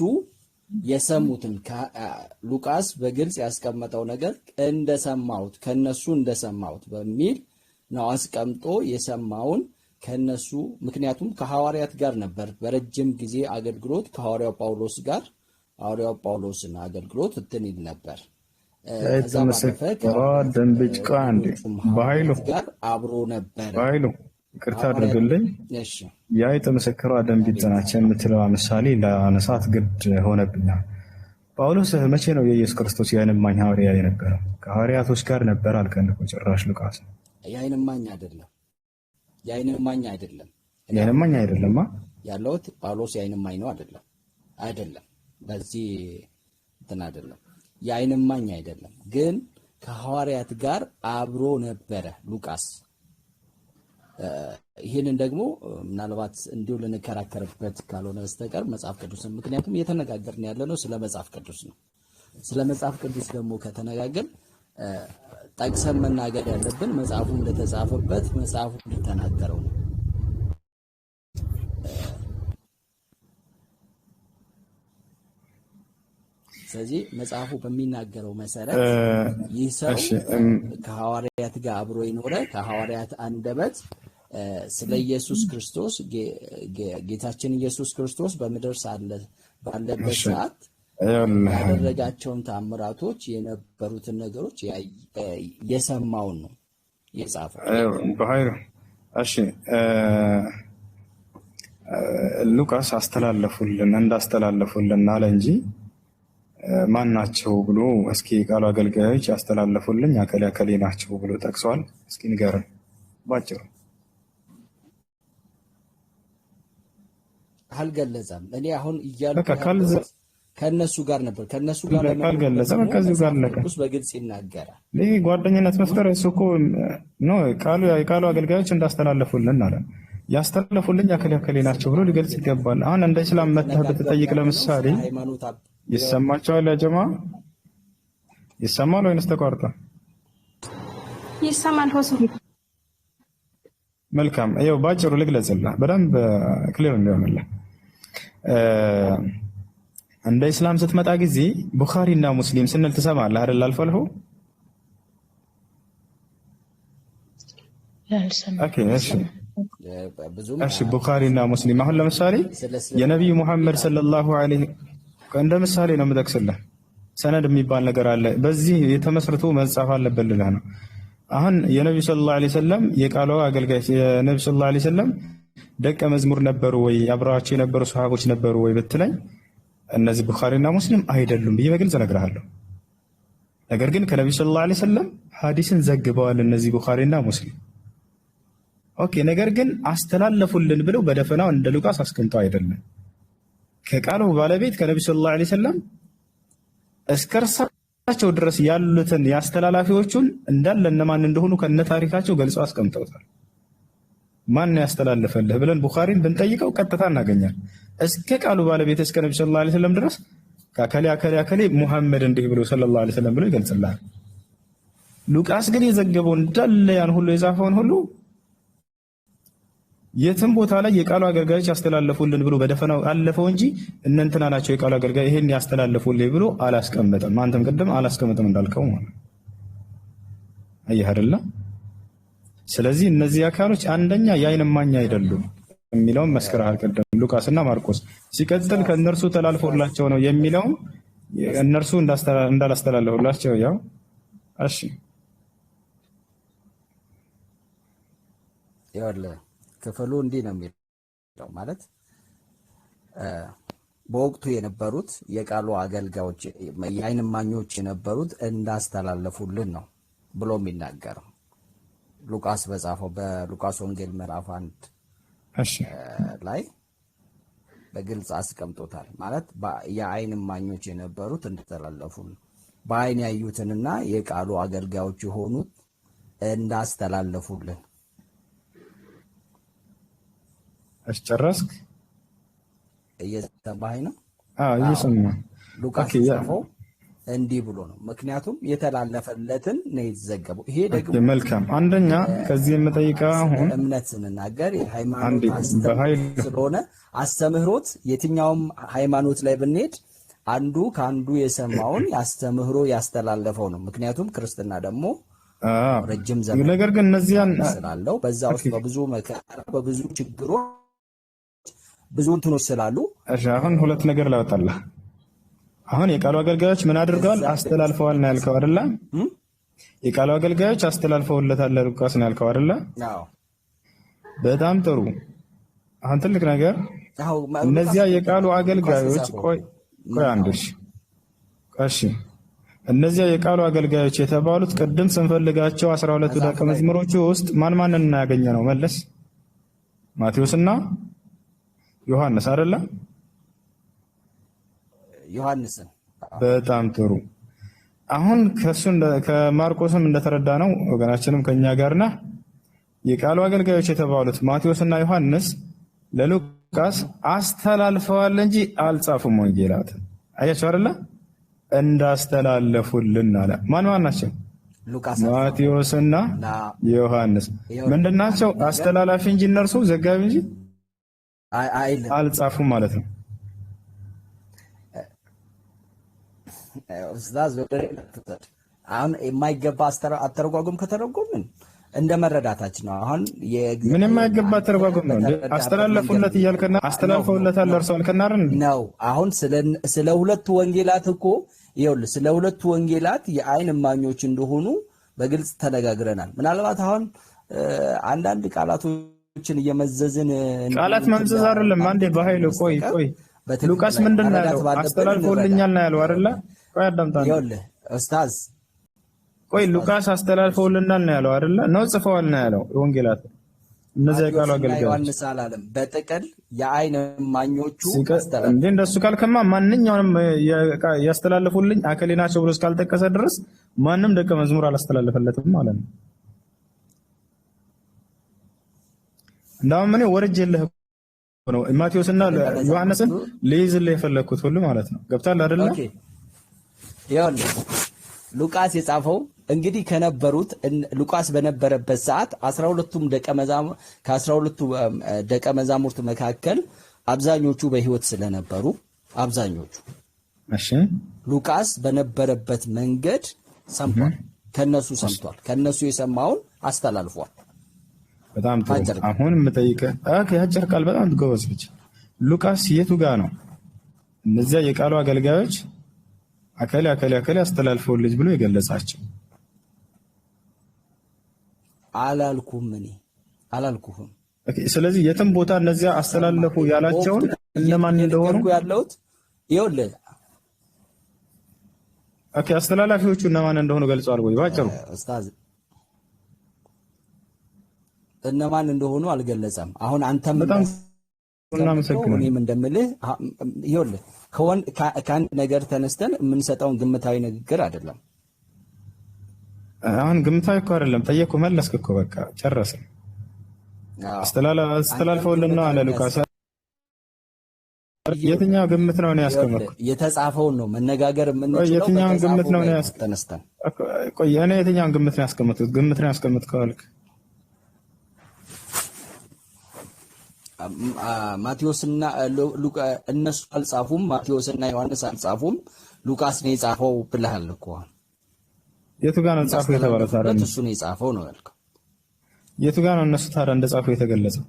የሰሙትን ሉቃስ በግልጽ ያስቀመጠው ነገር እንደሰማሁት ከነሱ እንደሰማሁት በሚል ነው አስቀምጦ የሰማውን ከነሱ። ምክንያቱም ከሐዋርያት ጋር ነበር በረጅም ጊዜ አገልግሎት ከሐዋርያው ጳውሎስ ጋር ሐዋርያው ጳውሎስን አገልግሎት እንትን ይል ነበር። ደንብጭ በኃይሉ ጋር አብሮ ነበር። በኃይሉ ይቅርታ አድርግልኝ። ያ የተመሰከረው ደንቢት ናቸው የምትለው ምሳሌ ለአነሳት ግድ ሆነብኛል። ጳውሎስ መቼ ነው የኢየሱስ ክርስቶስ የዓይን እማኝ ሐዋርያ የነበረው? ከሐዋርያቶች ጋር ነበር አልከን እኮ ጭራሽ ሉቃስ የዓይን እማኝ አይደለም። የዓይን እማኝ አይደለም። የዓይን እማኝ አይደለማ ያለው ጳውሎስ የዓይን እማኝ ነው አይደለም። በዚህ እንትን አይደለም። የዓይን እማኝ አይደለም፣ ግን ከሐዋርያት ጋር አብሮ ነበረ ሉቃስ። ይህንን ደግሞ ምናልባት እንዲሁ ልንከራከርበት ካልሆነ በስተቀር መጽሐፍ ቅዱስን፣ ምክንያቱም እየተነጋገርን ያለነው ስለ መጽሐፍ ቅዱስ ነው። ስለ መጽሐፍ ቅዱስ ደግሞ ከተነጋገርን ጠቅሰን መናገር ያለብን መጽሐፉ እንደተጻፈበት መጽሐፉ እንደተናገረው ነው። ስለዚህ መጽሐፉ በሚናገረው መሰረት ይህ ሰው ከሐዋርያት ጋር አብሮ ይኖረ ከሐዋርያት አንደበት ስለ ኢየሱስ ክርስቶስ ጌታችን ኢየሱስ ክርስቶስ በምድር ባለበት ሰዓት ያደረጋቸውን ተአምራቶች የነበሩትን ነገሮች የሰማውን ነው የጻፈው። በኃይሉ እሺ፣ ሉቃስ እንዳስተላለፉልን አለ እንጂ ማን ናቸው ብሎ እስኪ ቃሉ አገልጋዮች ያስተላለፉልኝ አከሌ ናቸው ብሎ ጠቅሷል? እስኪ ንገረን ባጭሩ። አልገለጸም። እኔ አሁን እያልኩ ከነሱ ጋር ነበር። ከነሱ ጋር ካልገለጸ ከዚህ ጋር ለቀስ በግልጽ ይናገራል። ይሄ ጓደኝነት መፍጠር እሱ እኮ ነው። የቃሉ አገልጋዮች እንዳስተላለፉልን አለ። ያስተላለፉልኝ አከሌ ናቸው ብሎ ሊገልጽ ይገባል። አሁን እንደ እስላም መተህ ብትጠይቅ ለምሳሌ ይሰማቸዋል? ያ ጀማ ይሰማል ወይንስ ተቋርጧል? ይሰማል። ሆሱ መልካም። ይኸው ባጭሩ ልግለጽልህ በደንብ ክሊር እንዲሆንልህ። እንደ እስላም ስትመጣ ጊዜ ቡኻሪ እና ሙስሊም ስንል ትሰማለህ አይደል? አልፎ አልፎ እሺ ቡኻሪ እና ሙስሊም አሁን ለምሳሌ የነቢዩ ሙሐመድ ሰለላሁ ዐለይሂ እንደ ምሳሌ ነው የምጠቅስልህ። ሰነድ የሚባል ነገር አለ። በዚህ የተመስርቶ መጻፍ አለበት ልልህ ነው። አሁን የነቢዩ ሰለላሁ ዐለይሂ ወሰለም የቃሉ አገልጋይ የነቢዩ ሰለላሁ ዐለይሂ ወሰለም ደቀ መዝሙር ነበሩ ወይ? አብረዋቸው የነበሩ ሱሐቦች ነበሩ ወይ ብትለኝ እነዚህ ቡኻሪና ሙስሊም አይደሉም ብዬ በግልጽ እነግርሃለሁ። ነገር ግን ከነብዩ ሰለላሁ ዐለይሂ ወሰለም ሐዲስን ዘግበዋል እነዚህ ቡኻሪና ሙስሊም። ኦኬ። ነገር ግን አስተላለፉልን ብለው በደፈናው እንደ ሉቃስ አስቀምጠው አይደለም። ከቃሉ ባለቤት ከነብዩ ሰለላሁ ዐለይሂ ወሰለም እስከ እርሳቸው ድረስ ያሉትን የአስተላላፊዎቹን እንዳለ እነማን እንደሆኑ ከነ ታሪካቸው ገልጸው አስቀምጠውታል። ማን ያስተላልፈልህ ብለን ቡኻሪን ብንጠይቀው ቀጥታ እናገኛለን። እስከ ቃሉ ባለቤት እስከ ነብዩ ሰለላሁ ዐለይሂ ወሰለም ድረስ ከአከሌ ሙሐመድ እንዲህ ብሎ ሰለላሁ ዐለይሂ ወሰለም ብሎ ይገልጽልሃል። ሉቃስ ግን የዘገበው እንዳለ ያን ሁሉ የጻፈውን ሁሉ የትም ቦታ ላይ የቃሉ አገልጋዮች ያስተላልፉልን ብሎ በደፈናው አለፈው እንጂ እነንትና ናቸው የቃሉ አገልጋይ ይሄን ያስተላልፉልኝ ብሎ አላስቀመጠም። አንተም ቅድም አላስቀመጠም እንዳልከው ማለት አየህ አይደለ? ስለዚህ እነዚህ አካሎች አንደኛ የዓይን እማኝ አይደሉም የሚለውን መስክረሃል ቅድም ሉቃስና ማርቆስ። ሲቀጥል ከእነርሱ ተላልፎላቸው ነው የሚለው እነርሱ እንዳላስተላለፉላቸው ያው እሺ ይኸውልህ ክፍሉ እንዲህ ነው የሚለው ማለት በወቅቱ የነበሩት የቃሉ አገልጋዮች የዓይን እማኞች የነበሩት እንዳስተላለፉልን ነው ብሎ የሚናገረው ሉቃስ በጻፈው በሉቃስ ወንጌል ምዕራፍ 1 ላይ በግልጽ አስቀምጦታል። ማለት የዓይን እማኞች የነበሩት እንዳስተላለፉን በዓይን ያዩትንና የቃሉ አገልጋዮች የሆኑት እንዳስተላለፉልን። ጨረስክ? እየሰማኸኝ ነው? አዎ እየሰማሁ። ሉቃስ የጻፈው እንዲህ ብሎ ነው። ምክንያቱም የተላለፈለትን ነው የተዘገበው። ይሄ ደግሞ መልካም። አንደኛ ከዚህ የምጠይቀው አሁን እምነት ስንናገር የሃይማኖት ስለሆነ አስተምህሮት የትኛውም ሃይማኖት ላይ ብንሄድ አንዱ ከአንዱ የሰማውን ያስተምህሮ ያስተላለፈው ነው። ምክንያቱም ክርስትና ደግሞ ረጅም ዘመን ነገር ግን እነዚያን ስላለው በዛ ውስጥ በብዙ መከራ በብዙ ችግሮች ብዙ እንትኖች ስላሉ እሺ አሁን ሁለት ነገር ላወጣልህ። አሁን የቃሉ አገልጋዮች ምን አድርገዋል? አስተላልፈዋል ነው ያልከው አይደለ? የቃሉ አገልጋዮች አስተላልፈውለታል ለሉቃስ ነው ያልከው አይደለ? አዎ። በጣም ጥሩ። አሁን ትልቅ ነገር እነዚያ የቃሉ አገልጋዮች ቆይ አንድሽ እሺ እነዚያ የቃሉ አገልጋዮች የተባሉት ቅድም ስንፈልጋቸው 12 ደቀ መዝሙሮቹ ውስጥ ማንን እናያገኘ ነው? መለስ ማቴዎስና ዮሐንስ አይደለ? ዮሐንስን። በጣም ጥሩ። አሁን ከማርቆስም እንደተረዳ ነው ወገናችንም ከኛ ጋርና የቃሉ አገልጋዮች የተባሉት ማቴዎስና ዮሐንስ ለሉቃስ አስተላልፈዋል እንጂ አልጻፉም ወንጌላትን። አያችሁ አይደለ? እንዳስተላለፉልን አለ። ማን ናቸው? ሉቃስ፣ ማቴዎስና ዮሐንስ ምንድናቸው? አስተላላፊ እንጂ እነርሱ ዘጋቢ እንጂ አልጻፉም ማለት ነው። ኡስታዝ አሁን የማይገባ አተረጓጎም ከተረጎምን እንደ መረዳታችን ነው። አሁን ምን የማይገባ አተረጓጎም ነው? አስተላለፉለት እያልከና አስተላልፈውለታል ለርሷል ከናርን ነው። አሁን ስለ ሁለቱ ወንጌላት እኮ ይኸውልህ ስለ ሁለቱ ወንጌላት የዓይን እማኞች እንደሆኑ በግልጽ ተነጋግረናል። ምናልባት አሁን አንዳንድ ቃላቶችን እየመዘዝን ቃላት መምዘዝ አይደለም። አንዴ በኃይል ቆይ ሉቃስ ምንድን ነው ያለው? አስተላልፈውልኛል ነው ያለው አይደለ? ቆይ አዳምጣ። ይኸውልህ ኡስታዝ ቆይ ሉቃስ አስተላልፈውልናል ነው ያለው አይደለ? ነው ጽፈዋል ነው ያለው ወንጌላት። እነዚያ የቃሉ አገልጋዮች ዮሐንስ አላለም። በጥቅል የዓይን እማኞቹ አስተላልፈው እንዴ እንደሱ ካልከማ ማንኛውንም ያስተላልፉልኝ አከሌ ናቸው ብሎ እስካልጠቀሰ ድረስ ማንም ደቀ መዝሙር አላስተላለፈለትም ማለት ነው። እንዳውም እኔ ወርጄልህ ነው ማቴዎስና ዮሐንስን ለይዝልህ የፈለኩት ሁሉ ማለት ነው። ገብታል አይደለ? ኦኬ ይኸውልህ ሉቃስ የጻፈው እንግዲህ ከነበሩት ሉቃስ በነበረበት ሰዓት 12ቱም ከ12ቱ ደቀ መዛሙርት መካከል አብዛኞቹ በህይወት ስለነበሩ አብዛኞቹ እሺ ሉቃስ በነበረበት መንገድ ሰምቷል። ከነሱ ሰምቷል። ከነሱ የሰማውን አስተላልፏል። በጣም ጥሩ። አሁን የምጠይቅህ አጭር ቃል በጣም ጎበዝ ልጅ ሉቃስ የቱ ጋር ነው እነዚያ የቃሉ አገልጋዮች አከሌ አስተላልፈውልኝ ብሎ የገለጻቸው? አላልኩህም። ስለዚህ የትም ቦታ እነዚያ አስተላለፉ ያላቸውን እነማን እንደሆኑ ይኸውልህ ኦኬ አስተላላፊዎቹ እነማን እንደሆኑ ገልጸዋል ወይ ባጭሩ? ኡስታዝ እነማን እንደሆኑ አልገለጸም። አሁን አንተም በጣም እናመሰግናለን። እኔም እንደምልህ ይኸውልህ ከአንድ ነገር ተነስተን የምንሰጠውን ግምታዊ ንግግር አይደለም። አሁን ግምታዊ እኮ አይደለም ጠየቁ መለስክ እኮ በቃ ጨረስን። አስተላልፈውልና አለ ሉቃስ የትኛው ግምት ነው ያስቀመጥኩት? የተጻፈውን ነው መነጋገር የምንችለው። የትኛውን ግምት ነው ተነስተን ቆይ እኔ የትኛውን ግምት ነው ያስቀመጥኩት? ግምት ነው ያስቀመጥከው አልክ። ማቴዎስና እነሱ አልጻፉም፣ ማቴዎስና ዮሐንስ አልጻፉም፣ ሉቃስ ነው የጻፈው ብለሃል እኮ። የቱ ጋር ነው ጻፈው የተባለው ታዲያ? እሱ ነው የጻፈው ነው ያልከው። የቱ ጋር ነው እነሱ ታዲያ እንደጻፈው የተገለጸው?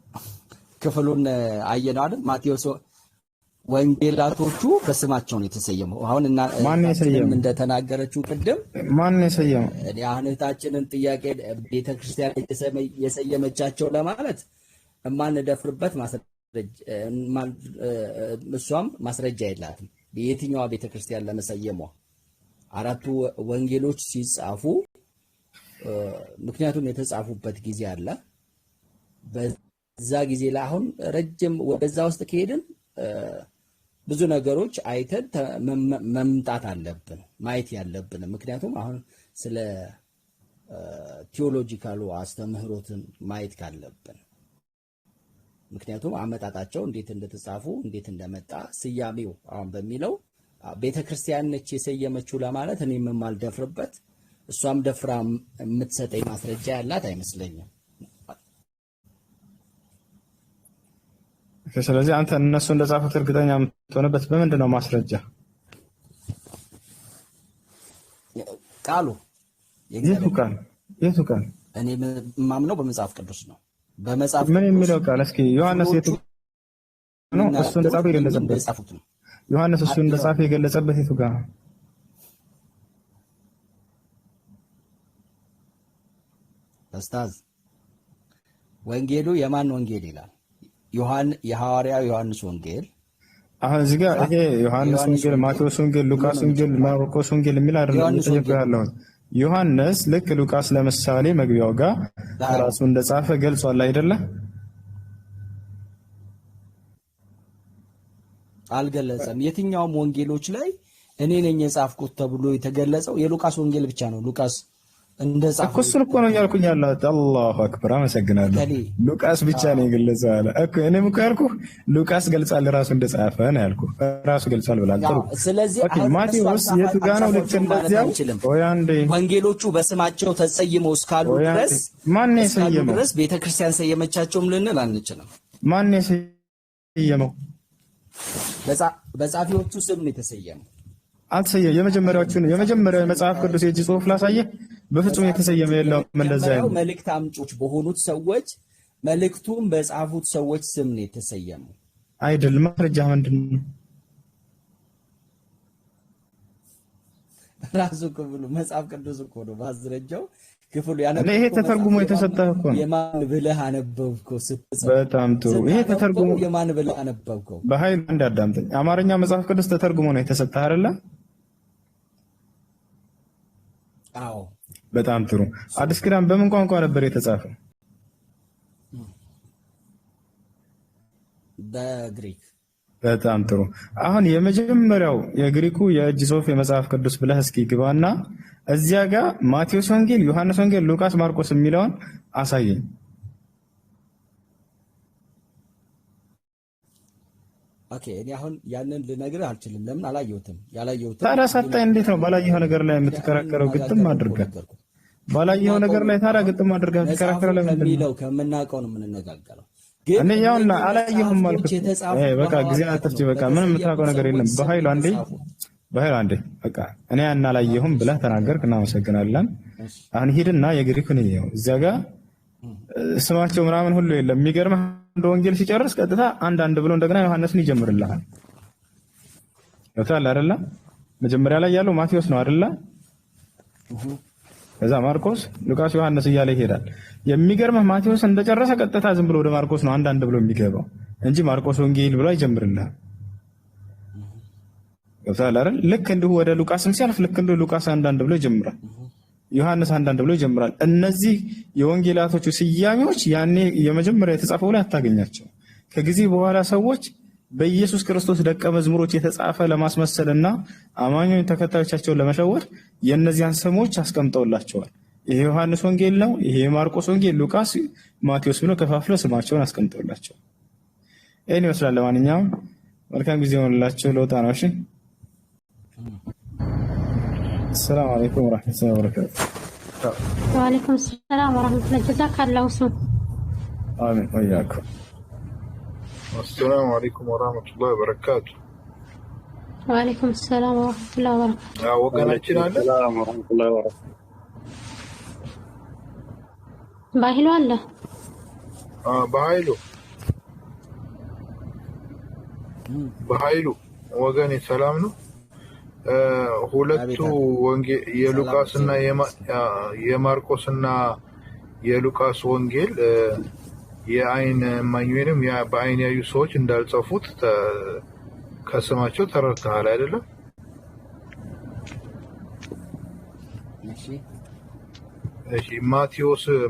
ክፍሉን አየነው አይደል? ማቴዎስ ወንጌላቶቹ በስማቸው ነው የተሰየመው። አሁን እና ማን የሰየመው? እንደተናገረችው ቅድም ማን የሰየመው? እህታችንን ጥያቄ ቤተክርስቲያን የሰየመቻቸው ለማለት የማንደፍርበት እሷም ማስረጃ የላትም የትኛዋ ቤተክርስቲያን ለመሰየሟ። አራቱ ወንጌሎች ሲጻፉ ምክንያቱም የተጻፉበት ጊዜ አለ። በዛ ጊዜ ላይ አሁን ረጅም ወደዛ ውስጥ ከሄድን ብዙ ነገሮች አይተን መምጣት አለብን ማየት ያለብን። ምክንያቱም አሁን ስለ ቲዮሎጂካሉ አስተምህሮትን ማየት ካለብን፣ ምክንያቱም አመጣጣቸው እንዴት እንደተጻፉ እንዴት እንደመጣ ስያሜው አሁን በሚለው ቤተክርስቲያን ነች የሰየመችው ለማለት እኔም የማልደፍርበት እሷም ደፍራ የምትሰጠኝ ማስረጃ ያላት አይመስለኝም። ስለዚህ አንተ እነሱ እንደጻፉት እርግጠኛ የምትሆንበት በምንድን ነው ማስረጃ? ቃሉ የቱ ቃል? እኔ የማምነው በመጽሐፍ ቅዱስ ነው። በመጽሐፍ ምን የሚለው ቃል? እስኪ ዮሐንስ የቱ ነው እሱ እንደጻፈ የገለጸበት? ዮሐንስ እሱ እንደጻፈ የገለጸበት የቱ ጋር? ኡስታዝ ወንጌሉ የማን ወንጌል ይላል? የሐዋርያው ዮሐንስ ወንጌል። አሁን እዚህ ጋር ይሄ ዮሐንስ ወንጌል፣ ማቴዎስ ወንጌል፣ ሉቃስ ወንጌል፣ ማርቆስ ወንጌል የሚል አይደለም እየጠየቀው ያለው። ዮሐንስ ልክ ሉቃስ ለምሳሌ መግቢያው ጋር ራሱ እንደጻፈ ገልጿል አይደለ? አልገለጸም። የትኛውም ወንጌሎች ላይ እኔ ነኝ የጻፍኩት ተብሎ የተገለጸው የሉቃስ ወንጌል ብቻ ነው። ሉቃስ እንደጻፈ እኮ እሱን እኮ ነው ያልኩኝ ያለሁት። አላሁ አክበር አመሰግናለሁ። ሉቃስ ብቻ ነው የገለጸው አለ እኮ። እኔም እኮ ያልኩህ ሉቃስ ገልጻል ራሱ እንደጻፈ ነው ያልኩህ። ራሱ ገልጿል ብላል። ጥሩ። ስለዚህ ማቴዎስ የቱ ጋር ነው ልክ እንደዚያው? ወይ አንዴ ወንጌሎቹ በስማቸው ተሰይመው እስካሉ ድረስ ማን ነው የሰየመው? ድረስ ቤተክርስቲያን ሰየመቻቸውም ልንል አንችልም። ማን ነው የሰየመው? በጻፊዎቹ ስም ነው የተሰየመው። አልተሰየመም። የመጀመሪያው የመጽሐፍ ቅዱስ የእጅ ጽሑፍ ላሳየህ። በፍጹም የተሰየመ የለውም። እንደዛ ያለው መልእክት አምጮች በሆኑት ሰዎች መልእክቱን በጻፉት ሰዎች ስም ነው የተሰየመው አይደል? ማስረጃ ምንድን ነው? ራሱ ክፍሉ መጽሐፍ ቅዱስ እኮ ነው ማስረጃው። ክፍሉ ይሄ ተተርጉሞ የተሰጠህ እኮ ነው። የማን ብለህ አነበብከው? በጣም ጥሩ። ይሄ ተተርጉሞ የማን ብለህ አነበብከው? በኃይል እንዳዳምጠኝ። አማርኛ መጽሐፍ ቅዱስ ተተርጉሞ ነው የተሰጠህ አይደለ? አዎ። በጣም ጥሩ። አዲስ ኪዳን በምን ቋንቋ ነበር የተጻፈው? በግሪክ። በጣም ጥሩ። አሁን የመጀመሪያው የግሪኩ የእጅ ጽሑፍ የመጽሐፍ ቅዱስ ብለህ እስኪ ግባና እዚያ ጋር ማቴዎስ ወንጌል፣ ዮሐንስ ወንጌል፣ ሉቃስ፣ ማርቆስ የሚለውን አሳየኝ። ኦኬ፣ እኔ አሁን ያንን ልነግርህ አልችልም። ለምን አላየሁትም? ያላየሁትም ታዲያ ሳታይ እንዴት ነው ባላየኸው ነገር ላይ የምትከራከረው? ግጥም አድርገህ ባላየኸው ነገር ላይ ታዲያ ግጥም አድርገህ የምትከራከረው ለምንድን ነው? ከሚለው ከምናውቀው ነው የምንነጋገረው። እኔ ያውና አላየሁም አልኩት። በቃ ጊዜ አጥፍቼ በቃ ምንም የምታውቀው ነገር የለም። በኃይሉ አንዴ በቃ እኔ አላየሁም ብለህ ተናገርክ። እናመሰግናለን። አሁን ሂድና የግሪኩን ይኸው እዚያ ጋር ስማቸው ምናምን ሁሉ የለም። የሚገርምህ እንደ ወንጌል ሲጨርስ ቀጥታ አንድ ብሎ እንደገና ዮሐንስን ይጀምርልሃል። ወጣል አይደለ? መጀመሪያ ላይ ያለው ማቴዎስ ነው አይደለ? ከዛ ማርቆስ፣ ሉቃስ፣ ዮሐንስ እያለ ይሄዳል። የሚገርምህ ማቴዎስ እንደጨረሰ ቀጥታ ዝም ብሎ ወደ ማርቆስ ነው አንድ ብሎ የሚገባው እንጂ ማርቆስ ወንጌል ብሎ አይጀምርልህም። ገብቷል አይደል? ልክ እንዲሁ ወደ ሉቃስም ሲያልፍ ልክ እንዲሁ ሉቃስ 1:1 ብሎ ይጀምራል፣ ዮሐንስ 1:1 ብሎ ይጀምራል። እነዚህ የወንጌላቶቹ ስያሜዎች ያኔ የመጀመሪያ የተጻፈው ላይ አታገኛቸው። ከጊዜ በኋላ ሰዎች በኢየሱስ ክርስቶስ ደቀ መዝሙሮች የተጻፈ ለማስመሰልና አማኞች ተከታዮቻቸውን ለመሸወድ የእነዚያን ስሞች አስቀምጠውላቸዋል። ይሄ ዮሐንስ ወንጌል ነው፣ ይሄ የማርቆስ ወንጌል፣ ሉቃስ፣ ማቴዎስ ብሎ ከፋፍለው ስማቸውን አስቀምጠውላቸዋል። ይህን ይመስላል። ለማንኛውም መልካም ጊዜ ሆንላችሁ። ለውጣ ነው። እሺ፣ ሰላም አለይኩም ወራህመቱላሂ ወበረካቱ። ወአለይኩም ሰላም ወራህመቱላሂ ጀዛከላሁ ሱ አሜን ወያኩም። السلام عليكم ورحمة الله وبركاته. ወአለይኩም ሰላም ወራህመቱላሂ ወበረካቱ። ወገናችን አለ። ሰላም ወራህመቱላሂ ወበረካቱ። ባሂሉ አለ። በኃይሉ ወገኔ ሰላም ነው። ሁለቱ ወንጌል የሉቃስና የማርቆስና የሉቃስ ወንጌል የአይን እማኝ ወይንም በአይን ያዩ ሰዎች እንዳልጻፉት ከስማቸው ተረድተሃል አይደለም? እሺ።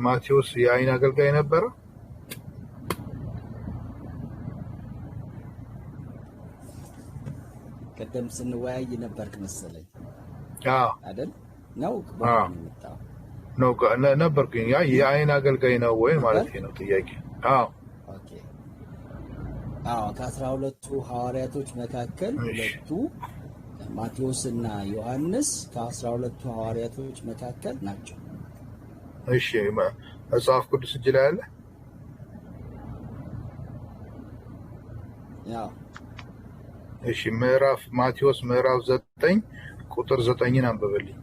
ማቴዎስ የአይን አገልጋይ ነበረ? ቀደም ስንወያይ ነበርክ መሰለኝ አይደል? ነው ነው ነበርኩኝ። ያ የአይን አገልጋይ ነው ወይ ማለት ነው ጥያቄ? ኦኬ። ከ12ቱ ሐዋርያቶች መካከል ሁለቱ ማቴዎስ እና ዮሐንስ ከ12ቱ ሐዋርያቶች መካከል ናቸው። እሺ፣ መጽሐፍ ቅዱስ እጅ ላይ አለ? እሺ፣ ማቴዎስ ምዕራፍ 9 ቁጥር 9ን አንብበልኝ።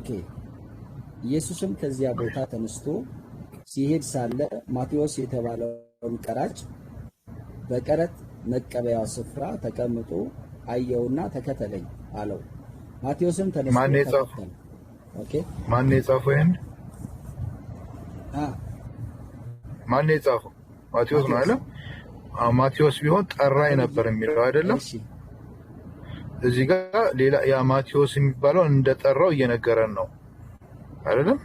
ኦኬ። ኢየሱስም ከዚያ ቦታ ተነስቶ ሲሄድ ሳለ ማቴዎስ የተባለውን ቀራጭ በቀረጥ መቀበያው ስፍራ ተቀምጦ አየውና ተከተለኝ አለው። ማቴዎስም ተነስቶ ማን የጻፈው? ይሄን ማን የጻፈው? ማቴዎስ ነው አይደል? ማቴዎስ ቢሆን ጠራኝ ነበር የሚለው አይደለም? እዚህ ጋር ሌላ ያ ማቴዎስ የሚባለው እንደጠራው እየነገረን ነው አይደለም?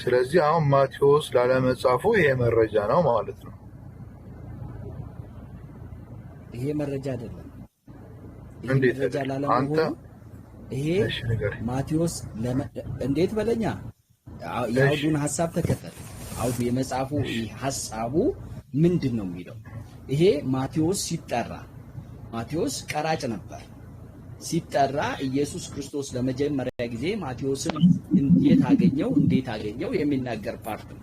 ስለዚህ አሁን ማቴዎስ ላለመጻፉ ይሄ መረጃ ነው ማለት ነው። ይሄ መረጃ አይደለም። እንዴት አንተ ይሄ ማቴዎስ እንዴት በለኛ የአውዱን ሐሳብ ተከተል። አውዱ የመጽሐፉ ሐሳቡ ምንድን ነው የሚለው? ይሄ ማቴዎስ ሲጠራ ማቴዎስ ቀራጭ ነበር። ሲጠራ ኢየሱስ ክርስቶስ ለመጀመሪያ ጊዜ ማቴዎስን እንዴት አገኘው የሚናገር ፓርት ነው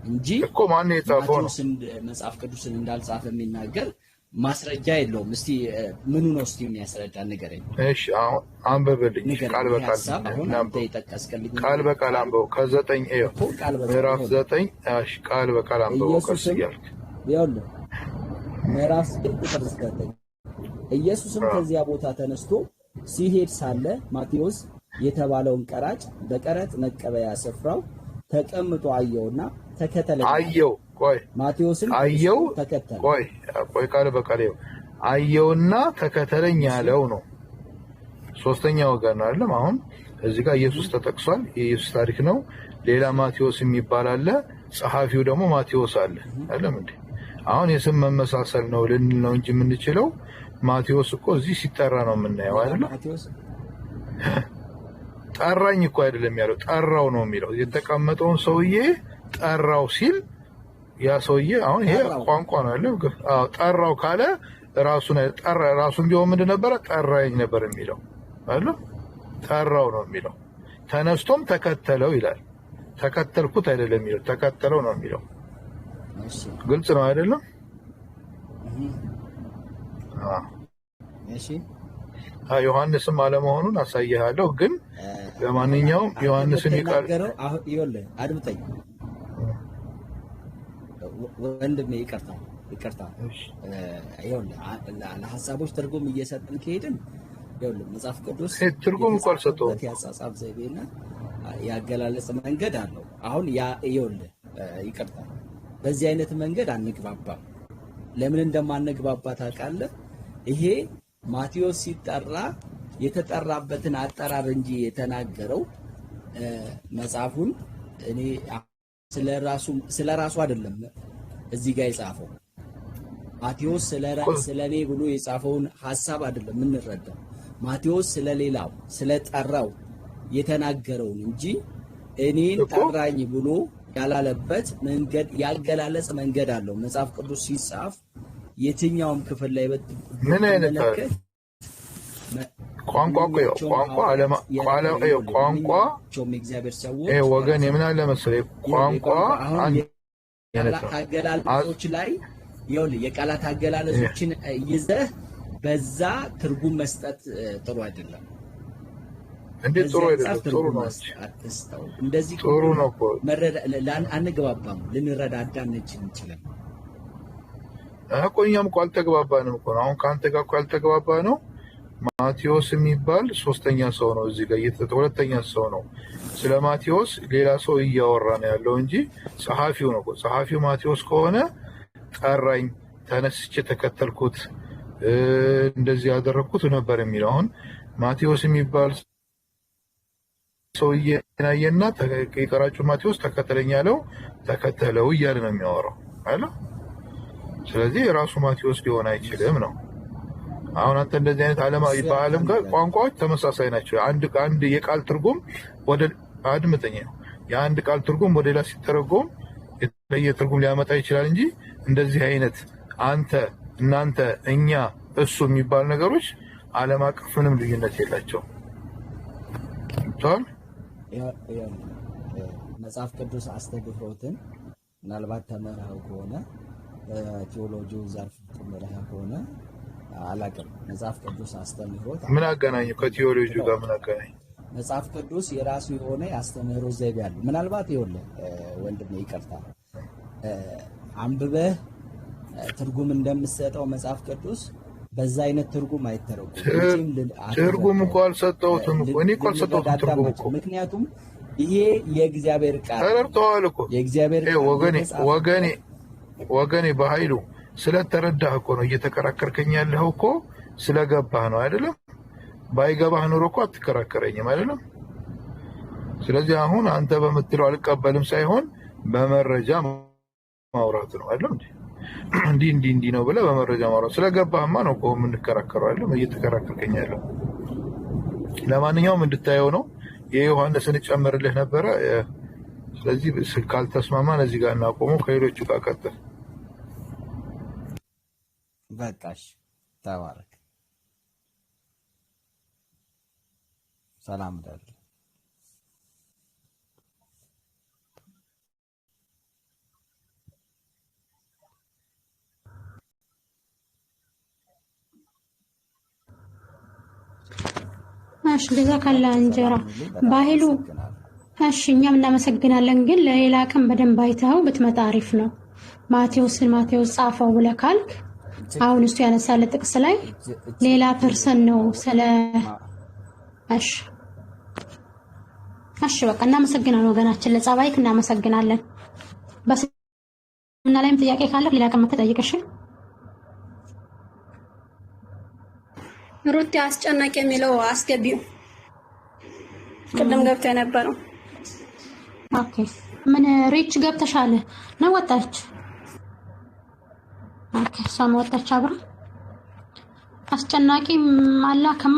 እንጂ እኮ ማን የጻፈው ነው? መጽሐፍ ቅዱስን እንዳልጻፈ የሚናገር ማስረጃ የለውም። እስቲ ምኑ ነው እስቲ የሚያስረዳ ንገረኝ። እሺ አሁን አንብብልኝ ቃል በቃል ቃል በቃል አንብበው። ከ9 ምዕራፍ 9 እሺ ቃል በቃል አንብበው ቀስ እያልክ ይኸውልህ ምዕራፍ 9 ቁጥር 9 ኢየሱስም ከዚያ ቦታ ተነስቶ ሲሄድ ሳለ ማቴዎስ የተባለውን ቀራጭ በቀረጥ መቀበያ ስፍራው ተቀምጦ አየውና ተከተለኝ። አየው ቆይ ማቴዎስም አየው ተከተለ። ቆይ ቃል በቃል አየውና ተከተለኝ ያለው ነው። ሶስተኛ ወገን አይደለም። አሁን እዚህ ጋር ኢየሱስ ተጠቅሷል። የኢየሱስ ታሪክ ነው። ሌላ ማቴዎስ የሚባል አለ። ጸሐፊው ደግሞ ማቴዎስ አለ አይደለም እንዴ? አሁን የስም መመሳሰል ነው ልንል ነው እንጂ የምንችለው ማቴዎስ እኮ እዚህ ሲጠራ ነው የምናየው አይደለም። ጠራኝ እኮ አይደለም ያለው ጠራው ነው የሚለው። የተቀመጠውን ሰውዬ ጠራው ሲል ያ ሰውዬ አሁን ይሄ ቋንቋ ነው አይደል? አዎ ጠራው ካለ ራሱን ቢሆን ምንድን ነበረ? ጠራኝ ነበር የሚለው አይደል? ጠራው ነው የሚለው። ተነስቶም ተከተለው ይላል። ተከተልኩት አይደለም የሚለው ተከተለው ነው የሚለው። ግልጽ ነው አይደለም? እሺ ዮሐንስም አለመሆኑን አሳይሃለሁ። ግን ለማንኛውም ዮሐንስን ይቃገረው አሁን ይኸውልህ አድምጠኝ ወንድሜ ይቅርታ ይኸውልህ ለሐሳቦች ትርጉም እየሰጠን ከሄድን ይኸውልህ መጽሐፍ ቅዱስ ትርጉም እኮ አልሰጠውም። ያጻጻፍ ዘይቤና ያገላለጽ መንገድ አለው። አሁን ያ ይኸውልህ ይቅርታ በዚህ አይነት መንገድ አንግባባም። ለምን እንደማንግባባ ታውቃለህ? ይሄ ማቴዎስ ሲጠራ የተጠራበትን አጠራር እንጂ የተናገረው መጽሐፉን እኔ ስለራሱ አይደለም እዚህ ጋር የጻፈው። ማቴዎስ ስለኔ ብሎ የጻፈውን ሐሳብ አይደለም የምንረዳው። ማቴዎስ ስለሌላው ስለጠራው የተናገረውን እንጂ እኔን ጠራኝ ብሎ ያላለበት መንገድ ያገላለጽ መንገድ አለው። መጽሐፍ ቅዱስ ሲጻፍ የትኛውም ክፍል ላይ ምን አይነት ቋንቋ ወገን የምን አለ መሰለኝ ቋንቋ አገላለጾች ላይ ይኸውልህ የቃላት አገላለጾችን ይዘህ በዛ ትርጉም መስጠት ጥሩ አይደለም። እንዴ ጥሩ አይደለም። ጥሩ ነው። እንደዚህ ጥሩ ነው እኮ አንግባባም። ልንረዳዳ እንችላለን እኮ እኛም እኮ አልተግባባንም እኮ አሁን ከአንተ ጋር እኮ ያልተግባባ ነው። ማቴዎስ የሚባል ሶስተኛ ሰው ነው እዚህ ጋር ሁለተኛ ሰው ነው። ስለ ማቴዎስ ሌላ ሰው እያወራ ነው ያለው እንጂ ጸሐፊው ነው። ጸሐፊው ማቴዎስ ከሆነ ጠራኝ፣ ተነስቼ ተከተልኩት፣ እንደዚህ ያደረኩት ነበር የሚለው። አሁን ማቴዎስ የሚባል ሰውዬ ናየና የቀራጩ ማቴዎስ ተከተለኝ ያለው ተከተለው እያለ ነው የሚያወራው አይደል? ስለዚህ ራሱ ማቴዎስ ሊሆን አይችልም ነው። አሁን አንተ እንደዚህ አይነት ዓለማዊ በዓለም ጋር ቋንቋዎች ተመሳሳይ ናቸው። አንድ የቃል ትርጉም ወደ አድምጠኝ ነው የአንድ ቃል ትርጉም ወደ ሌላ ሲተረጎም የተለየ ትርጉም ሊያመጣ ይችላል እንጂ እንደዚህ አይነት አንተ፣ እናንተ፣ እኛ፣ እሱ የሚባል ነገሮች ዓለም አቀፍ ምንም ልዩነት የላቸው። መጽሐፍ ቅዱስ አስተምህሮትን ምናልባት ተመራው ከሆነ ቴዎሎጂው ዘርፍ ተመራው ከሆነ አላውቅም። መጽሐፍ ቅዱስ አስተምህሮት ምን አገናኘው ከቴዎሎጂው ጋር? ምን አገናኘው? መጽሐፍ ቅዱስ የራሱ የሆነ ያስተምህሮት ዘይቤ አለው። ምናልባት ይኸውልህ ወንድሜ ይቅርታ አንብበህ ትርጉም እንደምትሰጠው መጽሐፍ ቅዱስ በዛ አይነት ትርጉም አይተረጎምም። ትርጉም እኮ አልሰጠሁትም እኮ እኔ እኮ አልሰጠሁትም ትርጉም እኮ። ምክንያቱም ይሄ የእግዚአብሔር ቃል ተረድተዋል እኮ የእግዚአብሔር ወገኔ በኃይሉ ስለተረዳህ እኮ ነው እየተከራከርከኝ ያለኸው እኮ ስለገባህ ነው አይደለም? ባይገባህ ኖሮ እኮ አትከራከረኝም አይደለም? ስለዚህ አሁን አንተ በምትለው አልቀበልም ሳይሆን በመረጃ ማውራት ነው አይደለም? እንዲህ ነው ብለህ በመረጃ ማውራት ስለገባህማ ነው እኮ የምንከራከረው አይደለም? እየተከራከርከኝ ያለው። ለማንኛውም እንድታየው ነው የዮሐንስን ጨምርልህ ነበረ። ስለዚህ ካልተስማማን እዚህ ጋር እናቆመው፣ ከሌሎቹ ጋር ቀጥል። በቃሽ፣ ተባረክ፣ ሰላም ደር እሺ ጀዛከላ እንጀራ ባህሉ። እሺ እኛም እናመሰግናለን፣ ግን ለሌላ ቀን በደንብ አይተኸው ብትመጣ አሪፍ ነው። ማቴዎስ ጻፈው ብለህ ካልክ አሁን እሱ ያነሳለ ጥቅስ ላይ ሌላ ፐርሰን ነው ስለ እሺ በቃ እናመሰግናለን ወገናችን፣ ለጸባይክ እናመሰግናለን። በስምና ላይም ጥያቄ ካለ ሌላ ቀን መተጠይቅሽ። ሩት አስጨናቂ የሚለው አስገቢው ቅድም ገብታ የነበረው። ኦኬ ምን ሪች ገብተሻል ነው ወጣች? ኦኬ ሰው ወጣች አብራ። አስጨናቂ አላከማ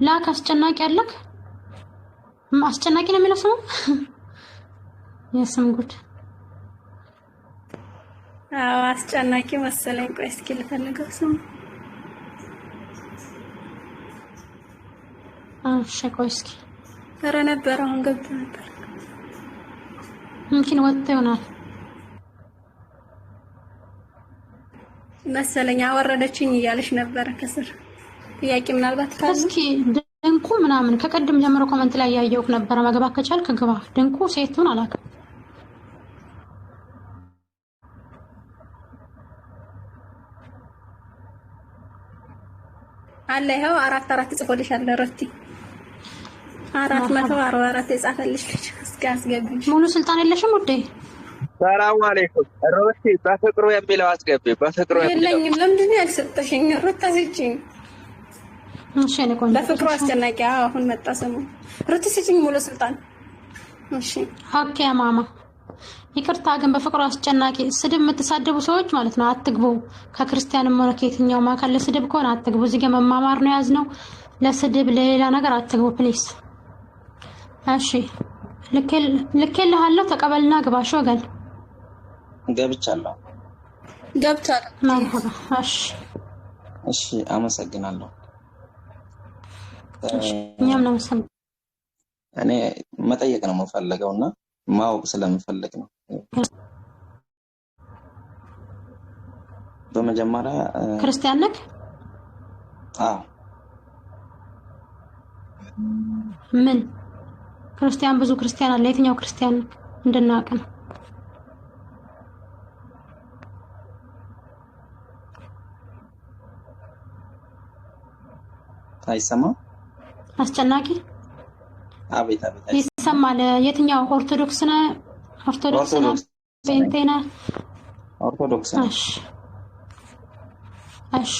ላክ አስጨናቂ አለክ። አስጨናቂ ነው የሚለው ስሙ የስም ጉድ። አዎ አስጨናቂ መሰለኝ። ቆይ እስኪ ልፈልገው ስሙ። ቆይ እስኪ ኧረ ነበር አሁን ገብቶ ነበር። ምንኪን ወጥቶ ይሆናል። መሰለኝ አወረደችኝ እያለሽ ነበር ከስር ጥያቄ ምናልባት ካለ እስኪ ድንቁ ምናምን ከቀድም ጀምሮ ኮሜንት ላይ ያየሁት ነበር። መግባት ከቻልክ ግባ። ድንቁ ሴቱን አላውቅም። አለ ይኸው 4 ጽፎልሻል ረቲ 444 የጻፈልሽ ልጅ እስኪ አስገቢሽ። ሙሉ ስልጣን የለሽም ውዴ። ሰላም አለይኩም ሮቲ በፍቅሩ የሚለው አስገቢ። በፍቅሩ የለኝም። ለምንድን ነው ያልሰጠሽኝ? ሩታ ስጪኝ። እሺ እኔ ቆንጆ በፍቅሩ አስጨናቂ አሁን መጣ ሰሙ። ሩታ ስጪኝ ሙሉ ስልጣን። እሺ ኦኬ ማማ ይቅርታ፣ ግን በፍቅሩ አስጨናቂ ስድብ የምትሳደቡ ሰዎች ማለት ነው አትግቡ። ከክርስቲያንም ሆነ ከየትኛውም አካል ለስድብ ከሆነ አትግቡ። እዚህ ጋር መማማር ነው ያዝነው። ለስድብ ለሌላ ነገር አትግቡ ፕሊስ። እሺ ልኬልሃለሁ፣ ተቀበልና ግባሽ ወገን። ገብቻለሁ። ገብቷል። መርሐባ። እሺ አመሰግናለሁ። እኛም ነው ሰም እኔ መጠየቅ ነው የምፈልገውና ማወቅ ስለምፈልግ ነው። በመጀመሪያ ክርስቲያን ነህ? አዎ። ምን ክርስቲያን? ብዙ ክርስቲያን አለ። የትኛው ክርስቲያን ነህ እንድናውቅ ነው? አይሰማም? አስጨናቂ አቤት አቤት ይሰማል። የትኛው ኦርቶዶክስ ነህ? ኦርቶዶክስ ነህ? ጴንጤ ነህ? ኦርቶዶክስ ነህ? እሺ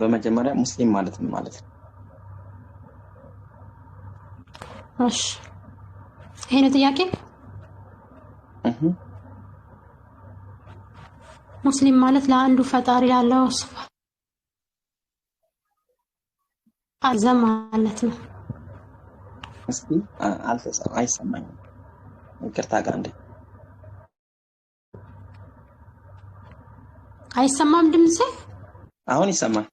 በመጀመሪያ ሙስሊም ማለት ምን ማለት ነው? እሺ ይሄ ነው ጥያቄ። ሙስሊም ማለት ለአንዱ ፈጣሪ ላለው አዘም ማለት ነው። እስኪ አይሰማኝም። ይቅርታ ጋር እንዴ አይሰማም ድምጼ? አሁን ይሰማል።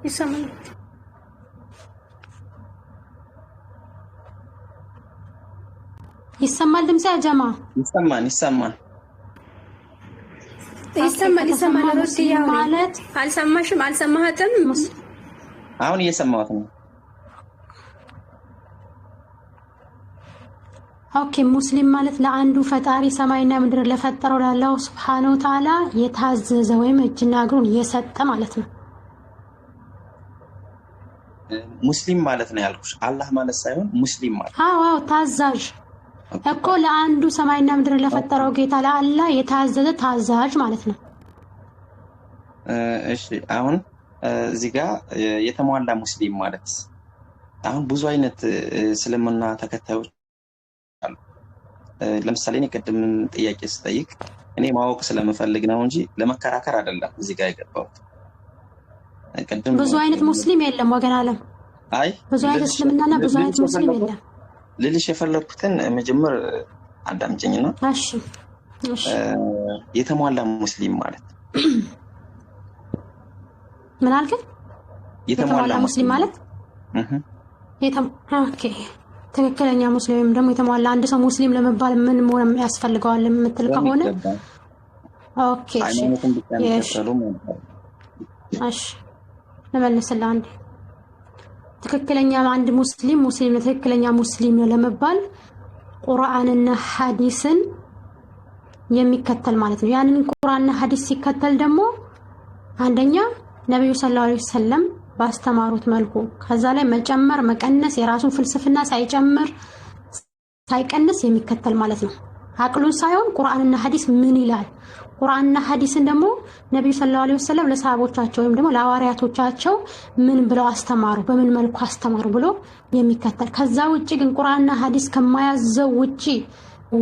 ይሰማል። ይሰማል ድምጼ አጀማ? ይሰማል። ይሰማል ማለት አልሰማሽም? አልሰማህትም? አሁን እየሰማሁት ነው። ኦኬ ሙስሊም ማለት ለአንዱ ፈጣሪ ሰማይና ምድር ለፈጠረው ላለው ሱብሃነሁ ወተዓላ የታዘዘ ወይም እጅና እግሩን የሰጠ ማለት ነው። ሙስሊም ማለት ነው ያልኩሽ፣ አላህ ማለት ሳይሆን ሙስሊም ማለት። አዎ ታዛዥ እኮ ለአንዱ ሰማይና ምድር ለፈጠረው ጌታ ለአላህ የታዘዘ ታዛዥ ማለት ነው። እሺ አሁን እዚህ ጋር የተሟላ ሙስሊም ማለት አሁን ብዙ አይነት እስልምና ተከታዮች አሉ። ለምሳሌ እኔ ቅድም ጥያቄ ስጠይቅ እኔ ማወቅ ስለምፈልግ ነው እንጂ ለመከራከር አይደለም እዚህ ጋር የገባሁት። ቅድም ብዙ አይነት ሙስሊም የለም ወገን አለም። አይ ብዙ አይነት እስልምናና ብዙ አይነት ሙስሊም የለም። ልልሽ የፈለኩትን መጀመር አዳምጪኝና እሺ የተሟላ ሙስሊም ማለት ምን አልከኝ? የተሟላ ሙስሊም ማለት ኦኬ ትክክለኛ ሙስሊም ደግሞ የተሟላ አንድ ሰው ሙስሊም ለመባል ምን መሆን ያስፈልገዋል የምትል ከሆነ ኦኬ እሺ ለመልስልህ አንዴ ትክክለኛ አንድ ሙስሊም ትክክለኛ ሙስሊም ነው ለመባል ቁርአንና ሐዲስን የሚከተል ማለት ነው። ያንን ቁርአንና ሐዲስ ሲከተል ደግሞ አንደኛ ነብዩ ሰለላሁ ዐለይሂ ወሰለም ባስተማሩት መልኩ ከዛ ላይ መጨመር መቀነስ የራሱን ፍልስፍና ሳይጨምር ሳይቀንስ የሚከተል ማለት ነው። አቅሉን ሳይሆን ቁርአንና ሐዲስ ምን ይላል፣ ቁርአንና ሐዲስን ደግሞ ነብዩ ሰለላሁ ዐለይሂ ወሰለም ለሰሃቦቻቸው ወይም ደግሞ ለሐዋርያቶቻቸው ምን ብለው አስተማሩ፣ በምን መልኩ አስተማሩ ብሎ የሚከተል። ከዛ ውጪ ግን ቁርአንና ሐዲስ ከማያዘው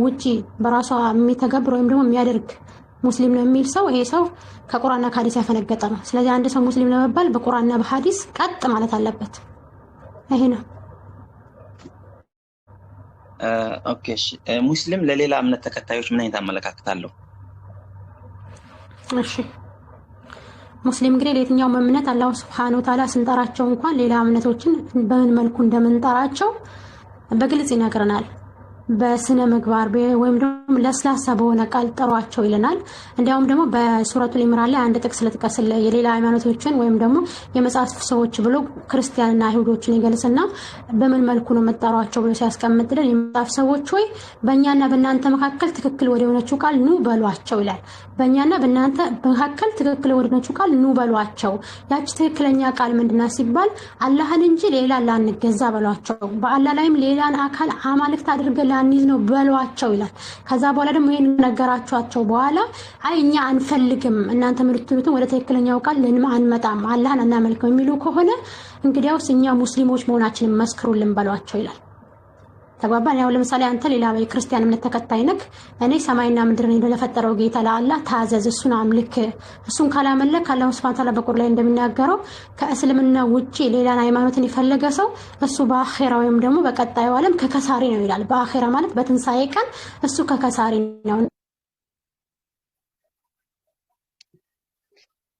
ውጪ በራሷ የሚተገብር ወይም ደግሞ የሚያደርግ ሙስሊም ነው የሚል ሰው ይሄ ሰው ከቁርአንና ከሐዲስ ያፈነገጠ ነው። ስለዚህ አንድ ሰው ሙስሊም ለመባል በቁርአንና በሐዲስ ቀጥ ማለት አለበት። ይሄ ነው። ኦኬ ሙስሊም ለሌላ እምነት ተከታዮች ምን አይነት አመለካከት አለው? እሺ ሙስሊም እንግዲህ ለየትኛውም እምነት አላህ ሱብሓነሁ ወተዓላ ስንጠራቸው እንኳን ሌላ እምነቶችን በምን መልኩ እንደምንጠራቸው በግልጽ ይነግረናል። በስነ ምግባር ወይም ደግሞ ለስላሳ በሆነ ቃል ጥሯቸው ይለናል። እንዲያውም ደግሞ በሱረቱል ኢምራን ላይ አንድ ጥቅስ ልጥቀስል የሌላ ሃይማኖቶችን ወይም ደግሞ የመጽሐፍ ሰዎች ብሎ ክርስቲያንና አይሁዶችን ይገልጽና በምን መልኩ ነው መጣሯቸው ብሎ ሲያስቀምጥልን የመጽሐፍ ሰዎች ሆይ በእኛና በእናንተ መካከል ትክክል ወደ ሆነችው ቃል ኑ በሏቸው ይላል። በእኛና በእናንተ መካከል ትክክል ወደ ሆነችው ቃል ኑ በሏቸው። ያቺ ትክክለኛ ቃል ምንድነው ሲባል አላህን እንጂ ሌላ ላንገዛ በሏቸው። በአላህ ላይም ሌላን አካል አማልክት አድርገን ላንይዝ ነው በሏቸው ይላል። ከዛ በኋላ ደግሞ ይሄን ነገራቸው በኋላ አይ እኛ አንፈልግም እናንተ ምርቱትን ወደ ትክክለኛው ቃል አንመጣም አላህን እናመልከው የሚሉ ከሆነ እንግዲያውስ እኛ ሙስሊሞች መሆናችንን መስክሩልን በሏቸው ይላል። ተግባባን? ያው ለምሳሌ አንተ ሌላ የክርስቲያን እምነት ተከታይ ነህ፣ እኔ ሰማይና ምድርን ለፈጠረው ጌታ ለአላህ ታዘዝ፣ እሱን አምልክ። እሱን ካላመለክ አላህ ሱብሓነሁ ወተዓላ በቁርአን ላይ እንደሚናገረው ከእስልምና ውጪ ሌላን ሃይማኖትን የፈለገ ሰው እሱ በአኺራ ወይም ደግሞ በቀጣዩ ዓለም ከከሳሪ ነው ይላል። በአኺራ ማለት በትንሳኤ ቀን እሱ ከከሳሪ ነው።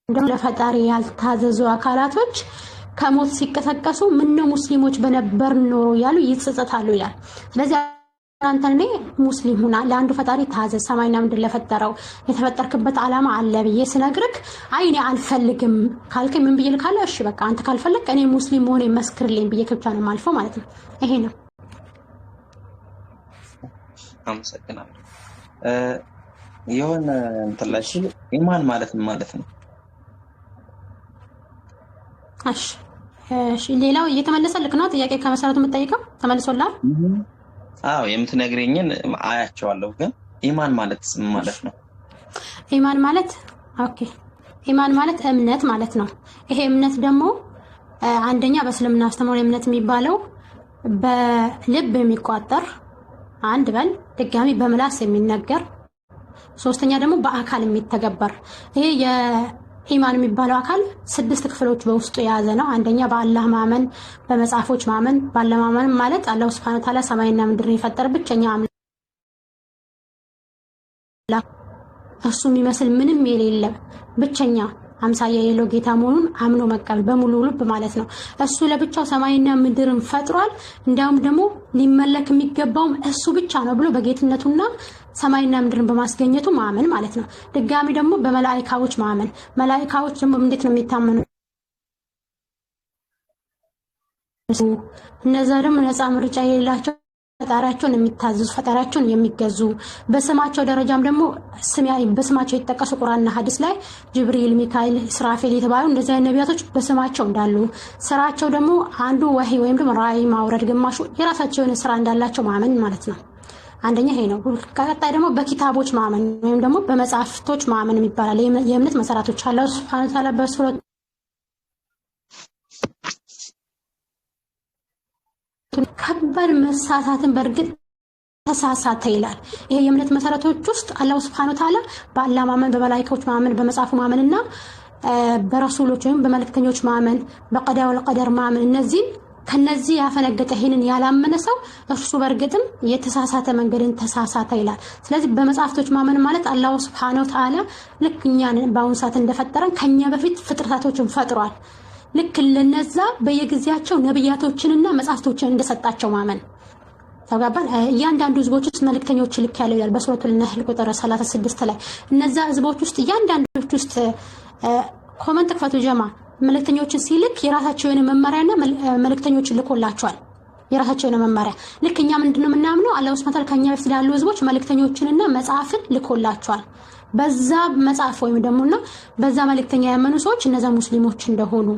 እንደው ለፈጣሪ ያልታዘዙ አካላቶች ከሞት ሲቀሰቀሱ ምነው ሙስሊሞች በነበር ኖሮ ያሉ ይጸጸታሉ ይላል። ስለዚህ አንተ ነህ ሙስሊም ሆና ለአንዱ ፈጣሪ ታዘዝ፣ ሰማይና ምድር ለፈጠረው የተፈጠርክበት ዓላማ አለ ብዬ ስነግርክ አይ እኔ አልፈልግም ካልከኝ ምን ብዬ ልካለ? እሺ በቃ አንተ ካልፈለክ እኔ ሙስሊም መሆኔ መስክርልኝ ብዬ ብቻ ነው የማልፈው ማለት ነው። ይሄ ነው። አመሰግናለሁ። የሆነ እንትን ላይ ኢማን ማለት ምን ማለት ነው? እሺ ሌላው እየተመለሰልክ ነው ጥያቄ ከመሰረቱ የምትጠይቀው ተመልሶላል? አዎ የምትነግረኝን አያቸዋለሁ። ግን ኢማን ማለት ምን ማለት ነው? ኢማን ማለት ኦኬ ኢማን ማለት እምነት ማለት ነው። ይሄ እምነት ደግሞ አንደኛ በእስልምና አስተምሮ እምነት የሚባለው በልብ የሚቆጠር አንድ በል ድጋሚ በምላስ የሚነገር ሶስተኛ ደግሞ በአካል የሚተገበር ይሄ ኢማን የሚባለው አካል 6 ክፍሎች በውስጡ የያዘ ነው። አንደኛ በአላህ ማመን፣ በመጽሐፎች ማመን። በአላህ ማመን ማለት አላህ ሱብሓነሁ ወተዓላ ሰማይና ምድርን የፈጠረ ብቸኛ አምላክ እሱ የሚመስል ምንም የሌለ ብቸኛ አምሳያ የሌለው ጌታ መሆኑን አምኖ መቀበል በሙሉ ልብ ማለት ነው። እሱ ለብቻው ሰማይና ምድርን ፈጥሯል። እንዲያውም ደግሞ ሊመለክ የሚገባውም እሱ ብቻ ነው ብሎ በጌትነቱና ሰማይና ምድርን በማስገኘቱ ማመን ማለት ነው። ድጋሚ ደግሞ በመላእክቶች ማመን። መላእክቶች ደግሞ እንዴት ነው የሚታመኑ? እነዛ ደግሞ ነፃ ምርጫ የሌላቸው ፈጣሪያቸውን የሚታዘዙ ፈጣሪያቸውን የሚገዙ በስማቸው ደረጃም ደግሞ በስማቸው የተጠቀሱ ቁርአንና ሐዲስ ላይ ጅብሪል፣ ሚካኤል፣ ኢስራፊል የተባሉ እንደዚህ አይነት ነቢያቶች በስማቸው እንዳሉ ስራቸው ደግሞ አንዱ ወህይ ወይም ደግሞ ራእይ ማውረድ ግማሹ የራሳቸው የሆነ ስራ እንዳላቸው ማመን ማለት ነው። አንደኛ ይሄ ነው። ቀጣይ ደግሞ በኪታቦች ማመን ወይም ደግሞ በመጽሐፍቶች ማመን ይባላል። የእምነት መሰረቶች አላህ ሱብሓነሁ ወተዓላ በሱረት ከባድ መሳሳትን በእርግጥ ተሳሳተ ይላል። ይሄ የእምነት መሰረቶች ውስጥ አላህ ሱብሓነሁ ወተዓላ በአላህ ማመን፣ በመላእክቶች ማመን፣ በመጽሐፉ ማመንና በረሱሎች ወይም በመልእክተኞች ማመን፣ በቀዳ ወልቀደር ማመን እነዚህ ከነዚህ ያፈነገጠ ይሄንን ያላመነ ሰው እርሱ በእርግጥም የተሳሳተ መንገድን ተሳሳተ ይላል። ስለዚህ በመጽሐፍቶች ማመን ማለት አላህ ሱብሓነሁ ወተዓላ ልክ እኛን በአሁኑ ሰዓት እንደፈጠረን ከኛ በፊት ፍጥረታቶችን ፈጥሯል። ልክ ለነዛ በየጊዜያቸው ነብያቶችንና መጽሐፍቶችን እንደሰጣቸው ማመን። ተጋባን? እያንዳንዱ ህዝቦች ውስጥ መልእክተኞች ልክ ያለው ይላል በሱረቱል ነህል ቁጥር 36 ላይ እነዛ ህዝቦች ውስጥ እያንዳንዶች ውስጥ ኮመንት ክፈቱ ጀማ መልእክተኞችን ሲልክ የራሳቸው የሆነ መመሪያና መልእክተኞችን ልኮላቸዋል። የራሳቸው የሆነ መመሪያ ልክ እኛ ምንድነው የምናምነው አላህ ሱብሓነሁ ወተዓላ ከኛ በፊት ያሉ ህዝቦች መልእክተኞችንና መጽሐፍን ልኮላቸዋል። በዛ መጽሐፍ ወይም ደሞና በዛ መልእክተኛ ያመኑ ሰዎች እነዛ ሙስሊሞች እንደሆኑ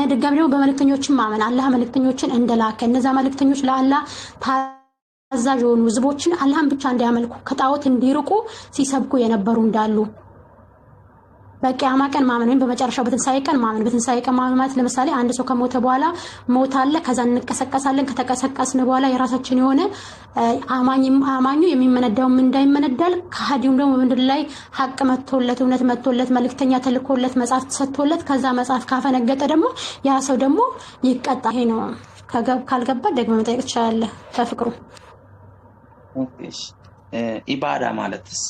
ድጋሚ ደግሞ በመልእክተኞችን ማመን አላህ መልእክተኞችን እንደላከ እነዛ መልእክተኞች ለአላህ ታዛዥ የሆኑ ህዝቦችን አላህን ብቻ እንዲያመልኩ ከጣዖት እንዲርቁ ሲሰብኩ የነበሩ እንዳሉ በቂያማ ቀን ማመን ወይም በመጨረሻው በትንሳኤ ቀን ማመን። በትንሳኤ ቀን ማመን ማለት ለምሳሌ አንድ ሰው ከሞተ በኋላ ሞት አለ፣ ከዛ እንቀሰቀሳለን። ከተቀሰቀስን በኋላ የራሳችን የሆነ አማኙ የሚመነዳው እንዳይመነዳል፣ ከሃዲውም ደግሞ በምድር ላይ ሀቅ መጥቶለት እውነት መጥቶለት መልእክተኛ ተልኮለት መጽሐፍ ተሰጥቶለት ከዛ መጽሐፍ ካፈነገጠ ደግሞ ያ ሰው ደግሞ ይቀጣ። ይሄ ነው። ካልገባ ደግሞ መጠየቅ ትችላለህ ከፍቅሩ። ኦኬ ኢባዳ ማለትስ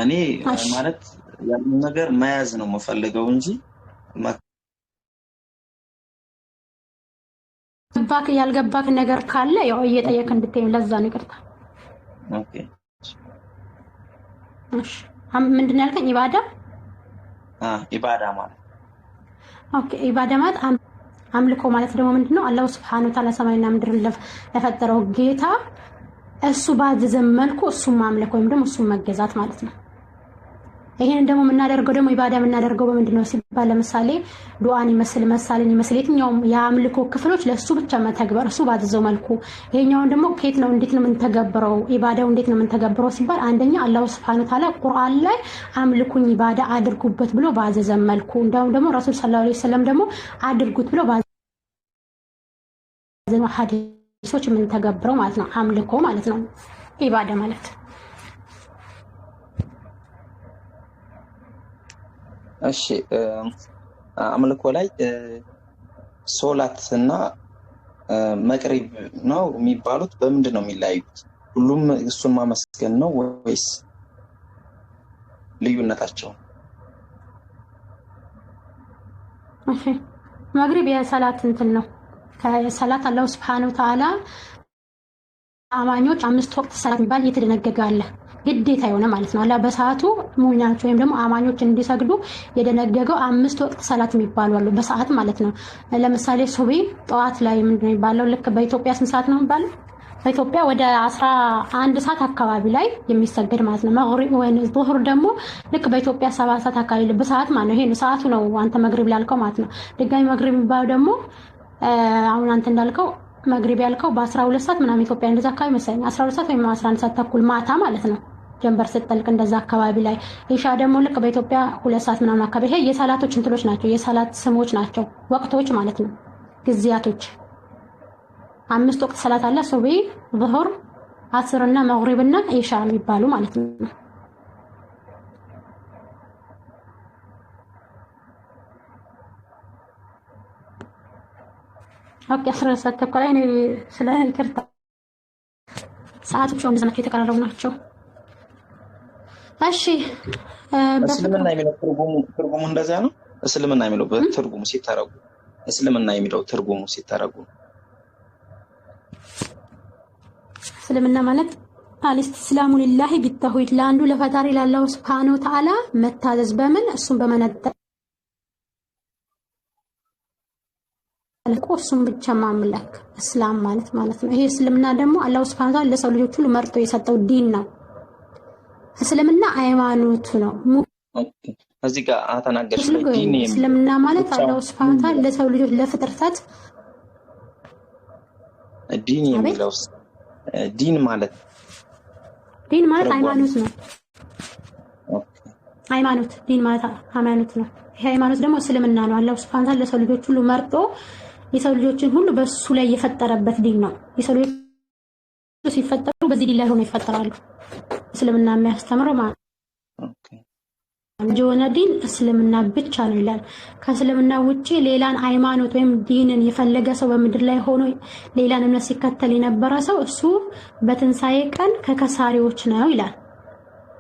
እኔ ማለት ያለው ነገር መያዝ ነው የምፈልገው እንጂ ያልገባክ ነገር ካለ ያው እየጠየቅ እንድትይ ለዛ ነው ይቅርታ። ኦኬ እሺ ምንድን ነው ያልከኝ? ኢባዳ ማለት ኦኬ ኢባዳ ማለት አምልኮ ማለት ደግሞ ምንድነው? አላህ Subhanahu Wa Ta'ala ሰማይና ምድርን ለፈጠረው ጌታ እሱ ባዘዘን መልኩ እሱን ማምለክ ወይም ደግሞ እሱን መገዛት ማለት ነው። ይሄን ደግሞ የምናደርገው ደግሞ ኢባዳ የምናደርገው በምንድነው ሲባል ለምሳሌ ዱዓን ይመስል መሳልን ይመስል የትኛውም የአምልኮ ክፍሎች ለሱ ብቻ መተግበር እሱ ባዘዘው መልኩ። ይሄኛውን ደግሞ ከየት ነው እንዴት ነው የምንተገብረው? ኢባዳው እንዴት ነው የምንተገብረው ሲባል አንደኛ አላህ Subhanahu Wa Ta'ala ቁርአን ላይ አምልኩኝ ኢባዳ አድርጉበት ብሎ ባዘዘን መልኩ፣ እንደውም ደግሞ ረሱል ሰለላሁ ዐለይሂ ወሰለም ደግሞ አድርጉት ብሎ ባዘዘን ሐዲሶች የምንተገብረው ማለት ነው አምልኮ ማለት ነው ኢባዳ ማለት። እሺ አምልኮ ላይ ሶላትና መቅሪብ ነው የሚባሉት በምንድን ነው የሚለያዩት? ሁሉም እሱን ማመስገን ነው ወይስ ልዩነታቸው? እሺ መግሪብ የሰላት እንትን ነው። ከሰላት አላህ Subhanahu Wa Ta'ala አማኞች 5 ወቅት ሰላት የሚባል እየተደነገገ አለ ግዴታ የሆነ ማለት ነው። አላህ በሰዓቱ ሙእሚናኖች ወይም ደግሞ አማኞች እንዲሰግዱ የደነገገው 5 ወቅት ሰላት የሚባሉ አሉ በሰዓት ማለት ነው። ለምሳሌ ሱቢ ጠዋት ላይ ምንድነው የሚባለው? ልክ በኢትዮጵያ ስንት ሰዓት ነው የሚባለው? በኢትዮጵያ ወደ 11 ሰዓት አካባቢ ላይ የሚሰገድ ማለት ነው። መግሪብ ወይም ዙህር ደግሞ ልክ በኢትዮጵያ 7 ሰዓት አካባቢ በሰዓት ማለት ነው። ይሄ ነው ሰዓቱ ነው አንተ መግሪብ ላልከው ማለት ነው። ድጋሚ መግሪብ የሚባለው ደግሞ አሁን አንተ እንዳልከው መግሪብ ያልከው በ12 ሰዓት ምናምን ኢትዮጵያ እንደዛ አካባቢ መሰለኝ 12 ሰዓት ወይም 11 ሰዓት ተኩል ማታ ማለት ነው። ጀንበር ስትጠልቅ እንደዛ አካባቢ ላይ። ኢሻ ደግሞ ልክ በኢትዮጵያ 2 ሰዓት ምናምን አካባቢ። ይሄ የሰላቶች እንትሎች ናቸው፣ የሰላት ስሞች ናቸው፣ ወቅቶች ማለት ነው፣ ጊዜያቶች። 5 ወቅት ሰላት አለ፣ ሱቢ፣ ዙህር፣ አስር እና መግሪብ እና ኢሻ የሚባሉ ማለት ነው። ኦኬ 11 ሰዓት ተኩል ላይ ነው ስለ ይቅርታ ሰዓቶቹ እንደዛ ናቸው፣ የተቀራረቡ ናቸው። እሺ እስልምና የሚለው ትርጉሙ እንደዛ ነው። እስልምና የሚለው በትርጉሙ ሲተረጉ እስልምና የሚለው ትርጉሙ ሲተረጉ እስልምና ማለት አልኢስቲስላሙ ሊላሂ ቢተውሂድ ለአንዱ ለፈጣሪ ለአላህ Subhanahu Wa Ta'ala መታዘዝ በምን እሱን በመነጠቅ እሱን ብቻ ማምለክ እስላም ማለት ነው። ይሄ እስልምና ደግሞ አላህ Subhanahu Wa Ta'ala ለሰው ልጆች ሁሉ መርጦ የሰጠው ዲን ነው። እስልምና ሃይማኖት ነው። እዚህ ጋር አተናገርሽ ዲን እስልምና ማለት አላህ Subhanahu Wa Ta'ala ለሰው ልጆች ለፍጥረታት ዲን የሚለው ዲን ማለት ሃይማኖት ነው። ሃይማኖት ዲን ማለት ሃይማኖት ነው። ይሄ ሃይማኖት ደግሞ እስልምና ነው። አላህ Subhanahu Wa Ta'ala ለሰው ልጆች ሁሉ መርጦ የሰው ልጆችን ሁሉ በሱ ላይ የፈጠረበት ዲን ነው። የሰው ልጆች ሲፈጠሩ በዚህ ዲን ላይ ሆነው ይፈጠራሉ። እስልምና የሚያስተምረው ማለት ጆና ዲን እስልምና ብቻ ነው ይላል። ከእስልምና ውጪ ሌላን ሃይማኖት ወይም ዲንን የፈለገ ሰው በምድር ላይ ሆኖ ሌላን እምነት ሲከተል የነበረ ሰው እሱ በትንሳኤ ቀን ከከሳሪዎች ነው ይላል።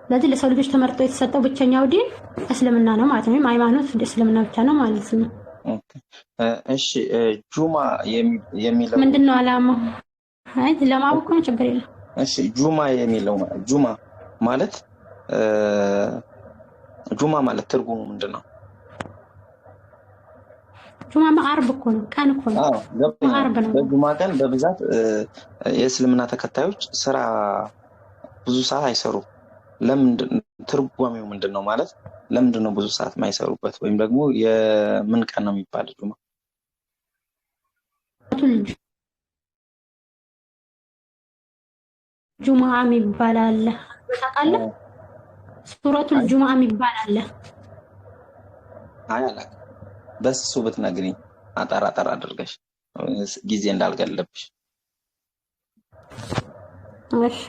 ስለዚህ ለሰው ልጆች ተመርጦ የተሰጠው ብቸኛው ዲን እስልምና ነው ማለት ነው። ሃይማኖት እስልምና ብቻ ነው ማለት ነው። እሺ ጁማ የሚለው ምንድነው ዓላማው? አይ ለማወቅ ነው፣ ችግር የለም። እሺ ጁማ የሚለው ጁማ ማለት ትርጉሙ ምንድነው? ጁማ ዓርብ እኮ ነው፣ ቀን እኮ ነው። ዓርብ ነው። በጁማ ቀን በብዛት የእስልምና ተከታዮች ስራ ብዙ ሰዓት አይሰሩም። ለምንድን ትርጓሜው ምንድነው? ማለት ለምንድን ነው ብዙ ሰዓት የማይሰሩበት? ወይም ደግሞ የምን ቀን ነው የሚባለው ጁማ? ጁማ የሚባል አለ ታውቃለህ? ሱረቱል ጁማ የሚባል አለ። አይ አላውቅም። በሱ ብትነግሪኝ አጠር አድርገሽ ጊዜ እንዳልገለብሽ። እሺ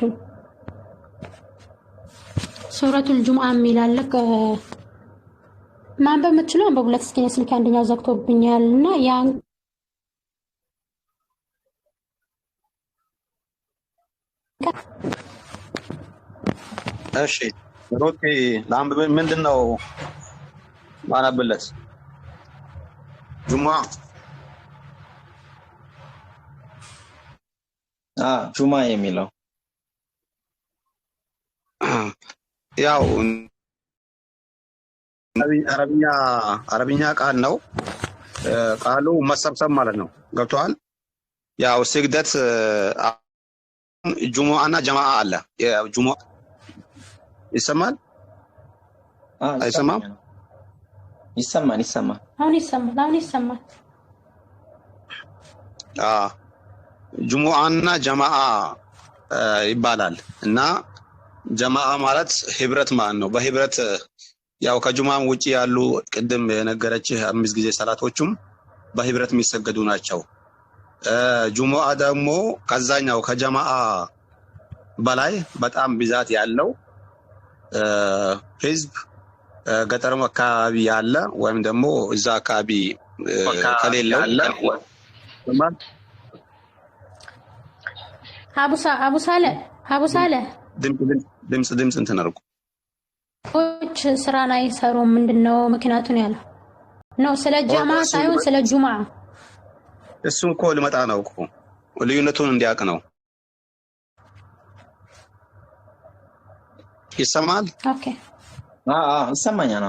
ሱረቱል ጁማ የሚል አለ። ማንበብ የምትችለው በሁለት ስኪን ስልክ አንደኛው ዘግቶብኛልና ያን እሺ ሩቲ ለአንብብ ምንድነው ማናበለት ጁማ ጁማ የሚለው ያው አረብኛ ቃል ነው። ቃሉ መሰብሰብ ማለት ነው። ገብቷል? ያው ስግደት ጁሙአና ጀማዓ አለ። ጁሙአ ይሰማል? አይሰማም? ይሰማል። አሁን ይሰማል። ጁሙአና ጀማዓ ይባላል እና ጀማዓ ማለት ህብረት ማለት ነው። በህብረት ያው ከጁማም ውጪ ያሉ ቅድም የነገረችህ 5 ጊዜ ሰላቶቹም በህብረት የሚሰገዱ ናቸው። ጁሙአ ደግሞ ከዛኛው ከጀማዓ በላይ በጣም ብዛት ያለው ህዝብ ገጠርም አካባቢ ያለ ወይም ደግሞ እዛ አካባቢ ከሌለው አቡ ሳለ ድምጽ እንትን አድርጉ። ስራን አይሰሩም። ምንድነው ምክንያቱን ያለው ነው? ስለ ጀማዓ ሳይሆን ስለ ጁሙአ። እሱን እኮ ልመጣ ነው እኮ ልዩነቱን እንዲያውቅ ነው። ይሰማል? ኦኬ። ይሰማኛል።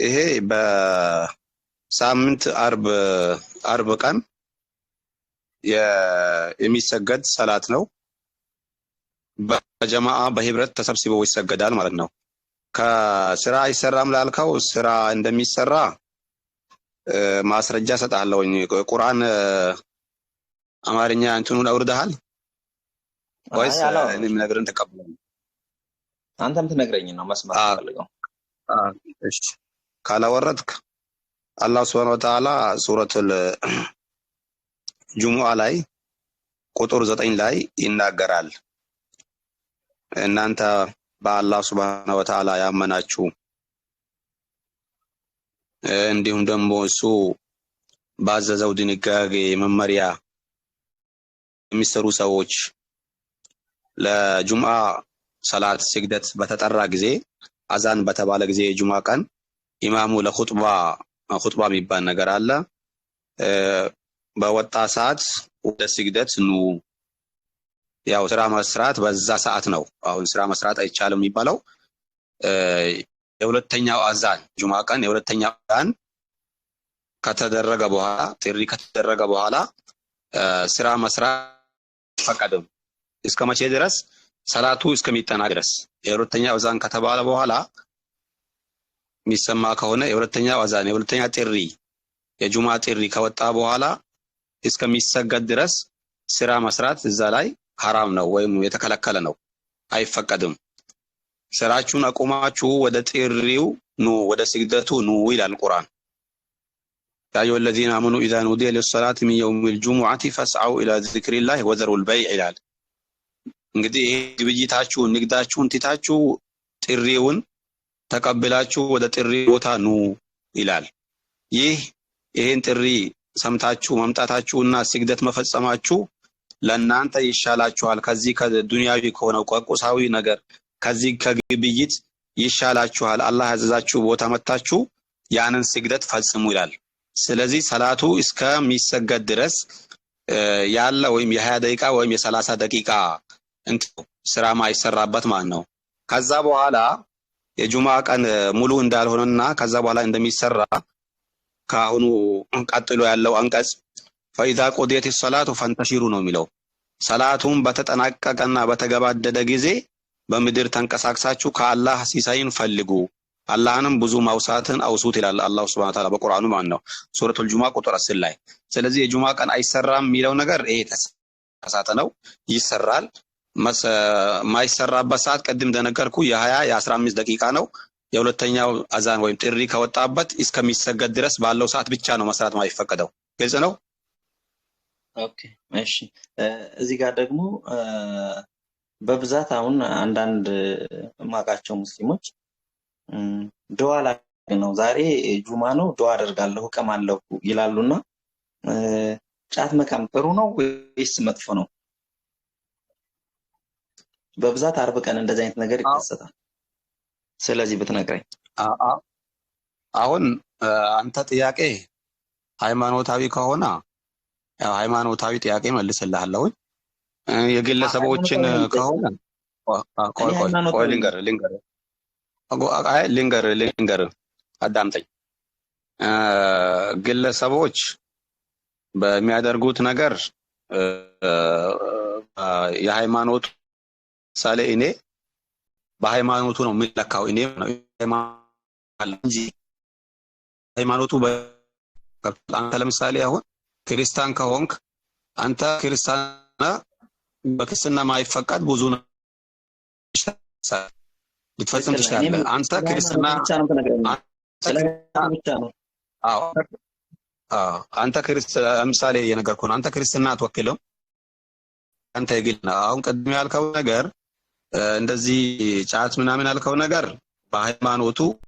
ይሄ በሳምንት አርብ ቀን የሚሰገድ ሰላት ነው። በጀማዓ በህብረት ተሰብስበው ይሰገዳል ማለት ነው። ከስራ አይሰራም ላልከው ስራ እንደሚሰራ ማስረጃ ሰጣለሁኝ። ቁርአን አማርኛ እንትኑን አውርደሃል ወይስ እኔም ነገርን ተቀበለው? አንተም ትነግረኝ ነው መስማት ፈልገው። እሺ ካላወረድክ አላህ Subhanahu Wa Ta'ala ሱረቱል ጁሙአ ላይ ቁጥር 9 ላይ ይናገራል። እናንተ በአላህ Subhanahu Wa Ta'ala ያመናችሁ እንዲሁም ደግሞ እሱ ባዘዘው ድንጋጌ መመሪያ የሚሰሩ ሰዎች ለጁሙአ ሰላት ስግደት በተጠራ ጊዜ አዛን በተባለ ጊዜ የጁሙአ ቀን ኢማሙ ለኹጥባ የሚባል ነገር አለ። በወጣ ሰዓት ወደ ስግደት ኑ። ያው ስራ መስራት በዛ ሰዓት ነው። አሁን ስራ መስራት አይቻልም የሚባለው የሁለተኛው አዛን ጁሙአ ቀን የሁለተኛው አዛን ከተደረገ በኋላ ጥሪ ከተደረገ በኋላ ስራ መስራት ፈቀደም። እስከ መቼ ድረስ? ሰላቱ እስከሚጠናቀቅ ድረስ። የሁለተኛው አዛን ከተባለ በኋላ የሚሰማ ከሆነ የሁለተኛው አዛን የሁለተኛ ጥሪ የጁሙአ ጥሪ ከወጣ በኋላ እስከሚሰገድ ድረስ ስራ መስራት እዛ ላይ ሐራም ነው ወይም የተከለከለ ነው፣ አይፈቀድም። ስራችሁን አቁማችሁ ወደ ጥሪው ኑ፣ ወደ ስግደቱ ኑ ይላል ቁርአን። ያ አዩሀ الذين آمنوا إذا نودي للصلاة من يوم الجمعة فاسعوا إلى ذكر الله وذروا البيع ይላል። እንግዲህ ግብይታችሁን ንግዳችሁን ትታችሁ ጥሪውን ተቀብላችሁ ወደ ጥሪ ቦታ ኑ ይላል። ይሄን ጥሪ ሰምታችሁ መምጣታችሁና ስግደት መፈጸማችሁ ለእናንተ ይሻላችኋል። ከዚህ ከዱንያዊ ከሆነው ቁሳዊ ነገር ከዚህ ከግብይት ይሻላችኋል። አላህ ያዘዛችሁ ቦታ መጣችሁ ያንን ስግደት ፈጽሙ ይላል። ስለዚህ ሰላቱ እስከሚሰገድ ድረስ ያለ ወይም የ20 ደቂቃ ወይም የ30 ደቂቃ ስራ ማይሰራበት ማለት ነው። ከዛ በኋላ የጁሙአ ቀን ሙሉ እንዳልሆነና ከዛ በኋላ እንደሚሰራ ካሁኑ ቀጥሎ ያለው አንቀጽ فإذا قضيت الصلاة فانتشروا ነው የሚለው። ሰላቱን በተጠናቀቀና በተገባደደ ጊዜ በምድር ተንቀሳቅሳችሁ ከአላህ ሲሳይን ፈልጉ፣ አላህንም ብዙ ማውሳትን አውሱት ይላል አላህ Subhanahu Wa Ta'ala በቁርአኑ ማለት ነው ሱረቱል ጁሙአ ቁጥር 10 ላይ። ስለዚህ የጁሙአ ቀን አይሰራም የሚለው ነገር ይሄ ተሳሳተ ነው። ይሰራል። ማይሰራበት ሰዓት ቅድም እንደነገርኩ የ20 የ15 ደቂቃ ነው። የሁለተኛው አዛን ወይም ጥሪ ከወጣበት እስከሚሰገድ ድረስ ባለው ሰዓት ብቻ ነው መስራት ማይፈቀደው። ግልጽ ነው? ኦኬ እሺ። እዚህ ጋር ደግሞ በብዛት አሁን አንዳንድ ማቃቸው ሙስሊሞች ዱዓ ላይ ነው ዛሬ ጁማ ነው ዱዓ አደርጋለሁ እቀማለሁ ይላሉና ጫት መቃም ጥሩ ነው ወይስ መጥፎ ነው? በብዛት አርብ ቀን እንደዚህ አይነት ነገር ይከሰታል። ስለዚህ ብትነግረኝ። አሁን አንተ ጥያቄ ሃይማኖታዊ ከሆነ ያው ሃይማኖታዊ ጥያቄ መልስልሃለሁ የግለሰቦችን ከሆነ ቆይ ልንገር አዳምጠኝ ግለሰቦች በሚያደርጉት ነገር የሃይማኖት ሳለ እኔ በሃይማኖቱ ነው የምለካው እኔ እንጂ ሃይማኖቱ አንተ ለምሳሌ አሁን ክርስቲያን ከሆንክ አንተ ክርስቲያና በክርስትና ማይፈቀድ ብዙ ነው ልትፈጽም ትችላለህ አንተ ክርስትና አንተ ክርስቲያን ለምሳሌ የነገርኩህ አንተ ክርስትና አትወክልም አንተ ይግልና አሁን ቀድሞ ያልከው ነገር እንደዚህ ጫት ምናምን ያልከው ነገር በሃይማኖቱ